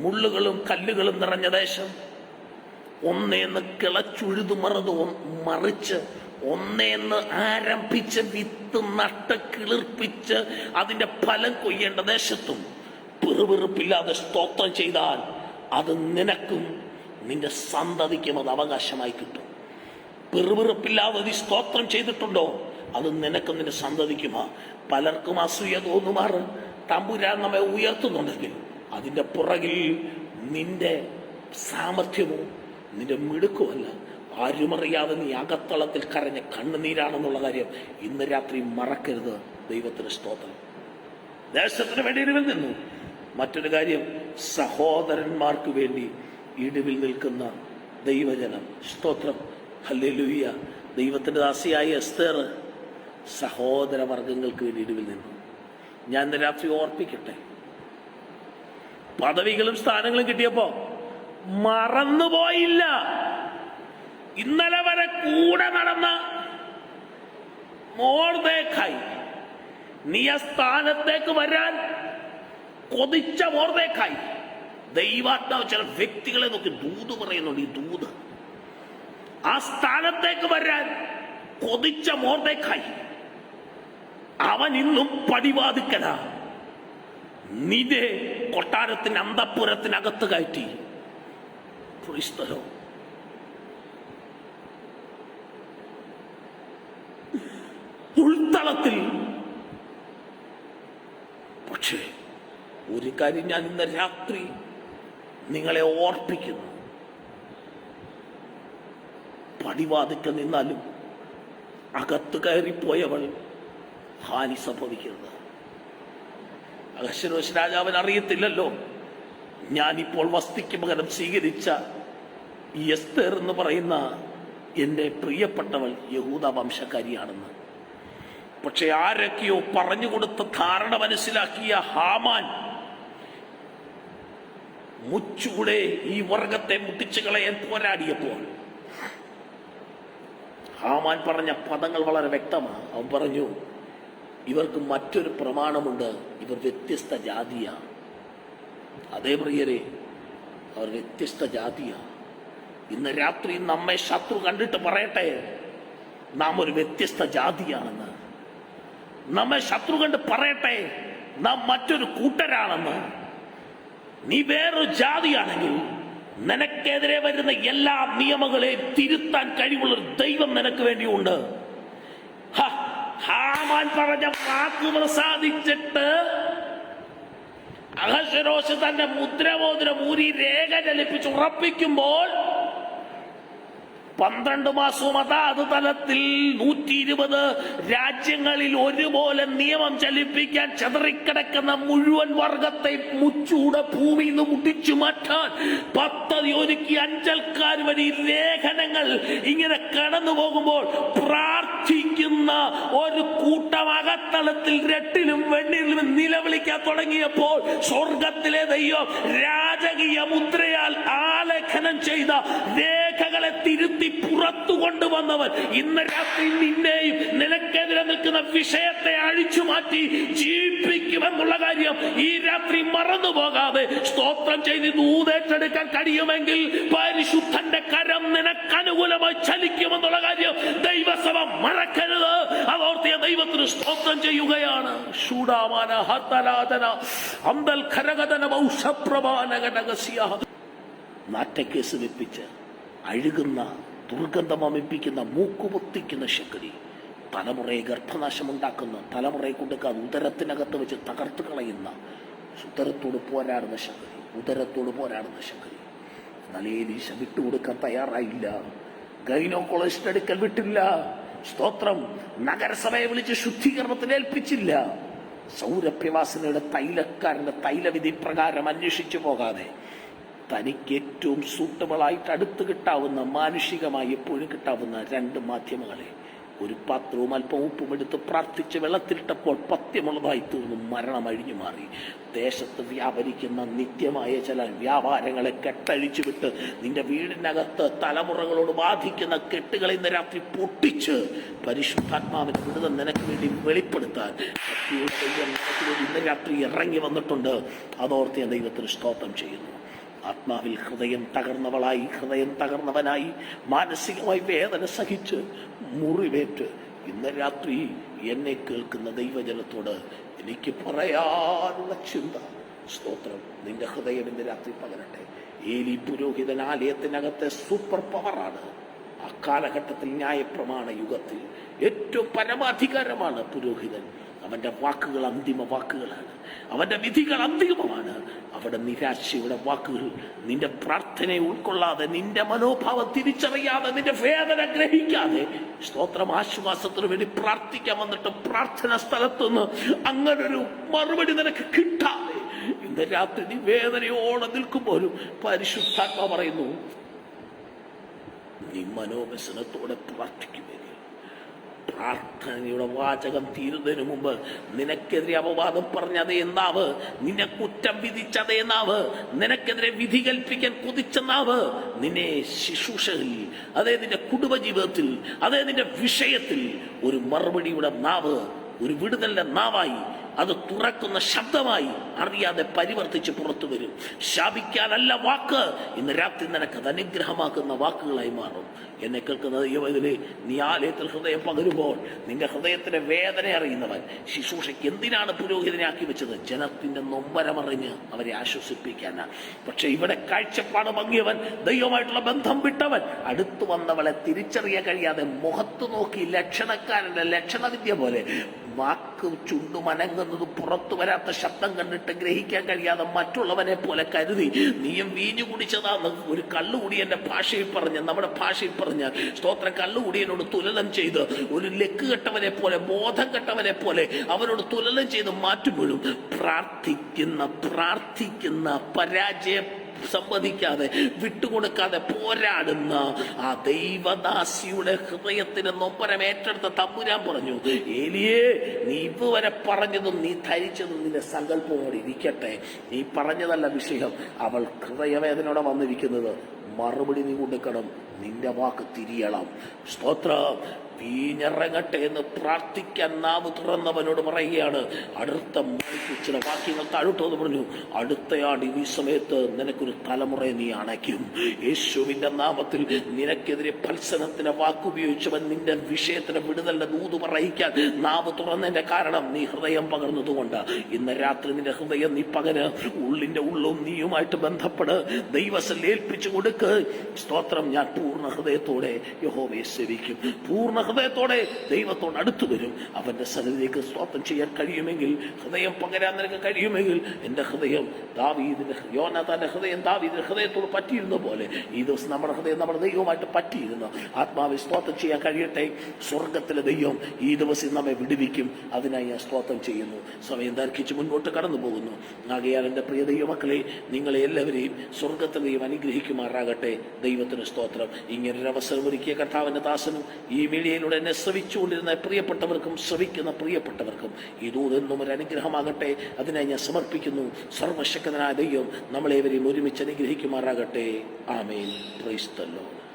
മുള്ളുകളും കല്ലുകളും നിറഞ്ഞ ദേശം, ഒന്നേന്ന് കിളച്ചുഴുതു മറിച്ച് ഒന്നേന്ന് ആരംഭിച്ച് വിത്ത് നട്ട് കിളിർപ്പിച്ച് അതിന്റെ ഫലം കൊയ്യേണ്ട ദേശത്തും പിറുപിറുപ്പില്ലാതെ സ്തോത്രം ചെയ്താൽ അത് നിനക്കും നിന്റെ സന്തതിക്കും അത് അവകാശമായി കിട്ടും. പിറുപിറുപ്പില്ലാതെ നീ സ്തോത്രം ചെയ്തിട്ടുണ്ടോ? അത് നിനക്കും നിന്റെ സന്തതിക്കുമാ. പലർക്കും അസൂയ തോന്നുമാറ് തമ്പുരാൻ നമ്മെ ഉയർത്തുന്നുണ്ടെങ്കിൽ അതിന്റെ പുറകിൽ നിന്റെ സാമർഥ്യമോ നിന്റെ മിടുക്കുമല്ല, ആരുമറിയാതെ നീ അകത്തളത്തിൽ കരഞ്ഞ കണ്ണുനീരാണെന്നുള്ള കാര്യം ഇന്ന് രാത്രി മറക്കരുത്. ദൈവത്തിന് സ്തോത്രം. ദേശത്തിന് വേണ്ടി ഇടിവിൽ നിന്നു. മറ്റൊരു കാര്യം, സഹോദരന്മാർക്ക് വേണ്ടി ഇടിവിൽ നിൽക്കുന്ന ദൈവജനം. സ്തോത്രം. ഹല്ലേലൂയ. ദൈവത്തിന്റെ ദാസിയായ എസ്തേർ സഹോദരവർഗങ്ങൾക്ക് വേണ്ടി ഇടിവിൽ നിന്നു. ഞാൻ ഇന്ന് രാത്രി ഓർപ്പിക്കട്ടെ, പദവികളും സ്ഥാനങ്ങളും കിട്ടിയപ്പോ മറന്നുപോയില്ല. ഇന്നലെ വരെ കൂടെ നടന്ന മൊർദെഖായി, നീ ആ സ്ഥാനത്തേക്ക് വരാൻ കൊതിച്ച മൊർദെഖായി, ദൈവാത്മാവ് ചില വ്യക്തികളെ നോക്കി ദൂത് പറയുന്നുണ്ട്. ഈ ദൂത് ആ സ്ഥാനത്തേക്ക് വരാൻ കൊതിച്ച മൊർദെഖായി, അവൻ ഇന്നും പടിവാതിക്കലാ. നിന്റെ കൊട്ടാരത്തിന് അന്തഃപുരത്തിനകത്ത് കയറ്റി. ക്രിസ്തലോ, ഉൾത്തളത്തിൽ. പക്ഷേ ഒരു കാര്യം ഞാൻ ഇന്ന് രാത്രി നിങ്ങളെ ഓർപ്പിക്കുന്നു, പടിവാതിക്ക നിന്നാലും അകത്ത് കയറിപ്പോയവൾ ഹാനി സംഭവിക്കരുത്. അഹശ്വേരോശ് രാജാവൻ അറിയത്തില്ലല്ലോ ഞാനിപ്പോൾ വസ്തിക്ക് പകരം സ്വീകരിച്ച ഈ എസ്തേർ എന്ന് പറയുന്ന എൻ്റെ പ്രിയപ്പെട്ടവൾ യഹൂദ വംശക്കാരിയാണെന്ന്. പക്ഷെ ആരൊക്കെയോ പറഞ്ഞുകൊടുത്ത ധാരണ മനസ്സിലാക്കിയ ഹാമാൻ മുച്ചൂടെ ഈ വർഗത്തെ മുട്ടിച്ചു കളയാൻ പോരാടിയപ്പോൾ ഹാമാൻ പറഞ്ഞ പദങ്ങൾ വളരെ വ്യക്തമാണ്. അവൻ പറഞ്ഞു, ഇവർക്ക് മറ്റൊരു പ്രമാണമുണ്ട്, ഇവർ വ്യത്യസ്ത ജാതിയാണ്. അതേ പ്രിയരെ, അവർ വ്യത്യസ്ത ജാതിയാണ്. ഇന്ന് രാത്രി നമ്മെ ശത്രു കണ്ടിട്ട് പറയട്ടെ, നാം ഒരു വ്യത്യസ്ത ജാതിയാണെന്ന്. നമ്മെ ശത്രു കണ്ട് പറയട്ടെ, നാം മറ്റൊരു കൂട്ടരാണെന്ന്. നീ വേറൊരു ജാതിയാണെങ്കിൽ നിനക്കെതിരെ വരുന്ന എല്ലാ നിയമങ്ങളെയും തിരുത്താൻ കഴിവുള്ള ഒരു ദൈവം നിനക്ക് വേണ്ടിയുണ്ട്. ഹാമാൻ പറഞ്ഞ വാക്ക് പ്രസാദിച്ചിട്ട് അഹശ്വേരോശ് തന്റെ മുദ്രമോതിരം ഊരി രേഖ ചലിപ്പിച്ച് ഉറപ്പിക്കുമ്പോൾ 12 മാസവും അതാത് തലത്തിൽ 120 രാജ്യങ്ങളിൽ ഒരുപോലെ നിയമം ചലിപ്പിക്കാൻ ചെതറിക്കിടക്കുന്ന മുഴുവൻ വർഗത്തെ മുച്ചൂടെ ഭൂമിയിൽ നിന്ന് മുട്ടിച്ചു മാറ്റാൻ പദ്ധതി ഒരുക്കി അഞ്ചൽക്കാർ വഴി ലേഖനങ്ങൾ ഇങ്ങനെ കടന്നു പോകുമ്പോൾ പ്രാർത്ഥിക്കുന്ന ഒരു കൂട്ടം അകത്തളത്തിൽ രട്ടിലും വെണ്ണിലും നിലവിളിക്കാൻ തുടങ്ങിയപ്പോൾ സ്വർഗത്തിലെ ദൈവം രാജകീയ മുദ്രയാൽ ആലേഖനം ചെയ്ത രേഖകളെ തിരുത്തി പുറത്തു കൊണ്ടുവന്നവൻ ഇന്ന് രാത്രി നിന്നെയും നിനക്കെതിരെ നിൽക്കുന്ന വിഷയത്തെ അഴിച്ചു മാറ്റി ജീവിപ്പിക്കുമെന്നുള്ള കാര്യം ഈ രാത്രി മറന്നു പോകാതെ സ്തോത്രം ചെയ്ത് ഊതേറ്റെടുക്കാൻ കഴിയുമെങ്കിൽ പരിശുദ്ധന്റെ കരം നിനക്ക് അനുകൂലമായി ചലിക്കുമെന്നുള്ള കാര്യം ദൈവസഭ മറക്കരുത്. അതോർത്തിയ ദൈവത്തിന് സ്തോത്രം ചെയ്യുകയാണ്. ഷൂഡാമാന ഹതലാദന അന്തൽ ഖരഗദന വൗഷപ്രഭാനഗനഗസ്യ നാറ്റക്കേസ് വെപ്പിച്ച് അഴുകുന്ന ദുർഗന്ധം വമിപ്പിക്കുന്ന മൂക്കുപൊത്തിക്കുന്ന ശക്തി, തലമുറയെ ഗർഭനാശമുണ്ടാക്കുന്ന, തലമുറയെ കൊടുക്കാതെ ഉദരത്തിനകത്ത് വെച്ച് തകർത്ത് കളയുന്ന, ഉദരത്തോട് പോരാടുന്ന ശക്തി, ഉദരത്തോട് പോരാടുന്ന ശക്തി. എന്നാൽ ഏലീശ വിട്ടുകൊടുക്കാൻ തയ്യാറായില്ല. ഗൈനോക്കോളജിസ്റ്റ് അടുക്കൽ വിട്ടില്ല. സ്തോത്രം. നഗരസഭയെ വിളിച്ച് ശുദ്ധീകരണത്തിന് ഏൽപ്പിച്ചില്ല. സൗരഭ്യവാസനയുടെ തൈലക്കാരന്റെ തൈലവിധി പ്രകാരം അന്വേഷിച്ചു പോകാതെ തനിക്ക് ഏറ്റവും സൂട്ടബിളായിട്ട് അടുത്ത് കിട്ടാവുന്ന, മാനുഷികമായി എപ്പോഴും കിട്ടാവുന്ന 2 മാധ്യമങ്ങളെ ഒരു പാത്രവും അല്പം ഉപ്പും എടുത്ത് പ്രാർത്ഥിച്ച് വെള്ളത്തിലിട്ടപ്പോൾ പത്യമുള്ളതായി തീർന്നു മരണം അഴിഞ്ഞു മാറി. ദേശത്ത് വ്യാപരിക്കുന്ന നിത്യമായ ചില വ്യാപാരങ്ങളെ കെട്ടഴിച്ചു വിട്ട് നിന്റെ വീടിനകത്ത് തലമുറകളോട് ബാധിക്കുന്ന കെട്ടുകളെ ഇന്ന് രാത്രി പൊട്ടിച്ച് പരിശുദ്ധാത്മാവിന്റെ വിടുതൽ നിനക്ക് വേണ്ടി വെളിപ്പെടുത്താൻ ഇന്ന് രാത്രി ഇറങ്ങി വന്നിട്ടുണ്ട്. അതോർത്ത് ഞാൻ ദൈവത്തിന് സ്തോത്രം ചെയ്യുന്നു. ആത്മാവിൽ ഹൃദയം തകർന്നവളായി, ഹൃദയം തകർന്നവനായി, മാനസികമായി വേദന സഹിച്ച് മുറിവേറ്റ് ഇന്ന് രാത്രി എന്നെ കേൾക്കുന്ന ദൈവജനത്തോട് എനിക്ക് പറയാനുള്ള ചിന്ത, സ്തോത്രം, നിന്റെ ഹൃദയം ഇന്ന് രാത്രി പകരട്ടെ. ഏലി പുരോഹിതൻ ആലയത്തിനകത്തെ സൂപ്പർ പവറാണ്. ആ കാലഘട്ടത്തിൽ ന്യായപ്രമാണ യുഗത്തിൽ ഏറ്റവും പരമാധികാരമാണ് പുരോഹിതൻ. അവന്റെ വാക്കുകൾ അന്തിമ വാക്കുകളാണ്. അവന്റെ വിധികൾ അന്തിമമാണ്. അവിടെ നിരാശയുടെ വാക്കുകൾ, നിന്റെ പ്രാർത്ഥനയെ ഉൾക്കൊള്ളാതെ, നിന്റെ മനോഭാവം തിരിച്ചറിയാതെ, നിന്റെ വേദന ഗ്രഹിക്കാതെ, സ്തോത്രം, ആശ്വാസത്തിന് വേണ്ടി പ്രാർത്ഥിക്കാൻ വന്നിട്ട് പ്രാർത്ഥന സ്ഥലത്തുനിന്ന് അങ്ങനൊരു മറുപടി നിനക്ക് കിട്ടാതെ ഇന്ന് രാത്രി നീ വേദനയോടെ നിൽക്കുമ്പോഴും പരിശുദ്ധാത്മ പറയുന്നു, നീ മനോവ്യസനത്തോടെ പ്രാർത്ഥിക്കുമേ. പ്രാർത്ഥനയുടെ വാചകം തീരുന്നതിന് മുമ്പ് നിനക്കെതിരെ അപവാദം പറഞ്ഞതേ നാവ്, നിന്നെ കുറ്റം വിധിച്ചതേ നാവ്, നിനക്കെതിരെ വിധി കൽപ്പിക്കാൻ കുതിച്ച നാവ്, നിന്നെ ശുശ്രൂഷയിൽ, അതേ നിന്റെ കുടുംബജീവിതത്തിൽ, അതേ നിന്റെ വിഷയത്തിൽ ഒരു മറുപടിയുടെ നാവ്, ഒരു വിടുതലിന്റെ നാവായി, അത് തുറക്കുന്ന ശബ്ദമായി അറിയാതെ പരിവർത്തിച്ച് പുറത്തു വരും. ശാപിക്കാനല്ല വാക്ക്, ഇന്ന് രാത്രി നിനക്കത് അനുഗ്രഹമാക്കുന്ന വാക്കുകളായി മാറും. എന്നെ കേൾക്കുന്ന ദൈവത്തിലെ നീ ആലയത്തിൽ ഹൃദയം പകരുമ്പോൾ നിന്റെ ഹൃദയത്തിന്റെ വേദന അറിയുന്നവൻ ശുശ്രൂഷയ്ക്ക് എന്തിനാണ് പുരോഹിതനാക്കി വെച്ചത്? ജനത്തിന്റെ നൊമ്പരമറിഞ്ഞ് അവരെ ആശ്വസിപ്പിക്കാനാണ്. പക്ഷെ ഇവിടെ കാഴ്ചപ്പാട് ഭംഗിയവൻ, ദൈവമായിട്ടുള്ള ബന്ധം വിട്ടവൻ, അടുത്തു വന്നവളെ തിരിച്ചറിയാൻ കഴിയാതെ മുഖത്ത് നോക്കി ലക്ഷണക്കാരന്റെ ലക്ഷണവിദ്യ പോലെ വാക്ക് ചുണ്ടുമനങ്ങുന്നത് പുറത്തു വരാത്ത ശബ്ദം കണ്ടിട്ട് ഗ്രഹിക്കാൻ കഴിയാതെ മറ്റുള്ളവനെ പോലെ കരുതി നീയും വീഞ്ഞു കുടിച്ചതാന്ന് ഒരു കള്ളുകുടിയന്റെ ഭാഷയിൽ പറഞ്ഞ്, നമ്മുടെ ഭാഷയിൽ പറഞ്ഞ സ്തോത്ര കള്ളുകുടിയനോട് തുലനം ചെയ്ത് ഒരു ലക്ക് കെട്ടവനെ പോലെ, ബോധം കെട്ടവനെ പോലെ അവനോട് തുലനം ചെയ്ത് മാറ്റുമ്പോഴും പ്രാർത്ഥിക്കുന്ന പരാജയ സമ്മതിക്കാതെ, വിട്ടുകൊടുക്കാതെ പോരാടുന്ന ആ ദൈവദാസിയുടെ ഹൃദയത്തിന് നൊമ്പരം ഏറ്റെടുത്ത തമ്പുരാൻ പറഞ്ഞു, ഏലിയേ, നീ ഇതുവരെ പറഞ്ഞതും നീ ധരിച്ചതും നിന്റെ സങ്കല്പമോടെ ഇരിക്കട്ടെ. നീ പറഞ്ഞതല്ല വിഷയം. അവൾ ഹൃദയവേദനയോടെ വന്നിരിക്കുന്നത്. മറുപടി നീ കൊടുക്കണം. നിന്റെ വാക്ക് തിരിയണം. സ്തോത്രം. വീഞ്ഞിറങ്ങട്ടെ എന്ന് പ്രാർത്ഥിക്കാൻ നാവ് തുറന്നവനോട് പറയുകയാണ്, അടുത്ത ചില വാക്യങ്ങൾ താഴോട്ടെന്ന് പറഞ്ഞു, അടുത്തയാണ്ട് ഈ സമയത്ത് നിനക്ക് ഒരു തലമുറയെ നീ അണയ്ക്കും. യേശുവിന്റെ നാമത്തിൽ നിനക്കെതിരെ ഭത്സനത്തിന് വാക്കുപയോഗിച്ചവൻ നിന്റെ വിഷയത്തിന് വിടുതലിന്റെ ദൂത് പറയിക്കാൻ നാവ് തുറന്നതിന്റെ കാരണം നീ ഹൃദയം പകർന്നതുകൊണ്ട് ഇന്ന് രാത്രി നിന്റെ ഹൃദയം നീ പകര്. ഉള്ളിന്റെ ഉള്ളവും നീയുമായിട്ട് ബന്ധപ്പെട്. ദൈവത്തിൽ ഏൽപ്പിച്ചു കൊടുക്ക്. സ്തോത്രം. ഞാൻ പൂർണ്ണ ഹൃദയത്തോടെ യഹോവയെ സേവിക്കും. പൂർണ്ണ ഹൃദയത്തോടെ ദൈവത്തോട് അടുത്തു വരും. അവന്റെ സന്നിധിയിലേക്ക് സ്തോത്രം ചെയ്യാൻ കഴിയുമെങ്കിൽ, ഹൃദയം പകരാൻ നിനക്ക് കഴിയുമെങ്കിൽ, എന്റെ ഹൃദയം ദാവീദിന്റെ, യോനാഥാന്റെ ഹൃദയം ദാവീദിന്റെ ഹൃദയത്തോട് പറ്റിയിരുന്ന പോലെ ഈ ദിവസം നമ്മുടെ ഹൃദയം നമ്മുടെ ദൈവവുമായിട്ട് പറ്റിയിരുന്നു. ആത്മാവിൽ സ്തോത്രം ചെയ്യാൻ കഴിയട്ടെ. സ്വർഗത്തിലെ ദൈവം ഈ ദിവസം നമ്മെ വിടുവിക്കും. അതിനായി ഞാൻ സ്തോത്രം ചെയ്യുന്നു. സമയം ദർശിച്ച് മുൻപോട്ട് കടന്നു പോകുന്നു. ആകയാൽ എൻ്റെ പ്രിയ ദൈവമക്കളെ, നിങ്ങളെ എല്ലാവരെയും സ്വർഗത്തിലെ ദൈവം അനുഗ്രഹിക്കുമാറാകട്ടെ. ദൈവത്തിന് സ്തോത്രം. ഇങ്ങനൊരു അവസരം ഒരുക്കിയ കർത്താവിന്റെ ദാസനും ഈ മീഡിയയിലൂടെ എന്നെ ശ്രവിച്ചുകൊണ്ടിരുന്ന പ്രിയപ്പെട്ടവർക്കും ശ്രവിക്കുന്ന പ്രിയപ്പെട്ടവർക്കും ഈ ദൂതെന്നും ഒരു അനുഗ്രഹമാകട്ടെ. അതിനായി ഞാൻ സമർപ്പിക്കുന്നു. സർവശക്തനായ ദൈവം നമ്മളേവരെയും ഒരുമിച്ച് അനുഗ്രഹിക്കുമാറാകട്ടെ. ആമേൻ. Praise the Lord.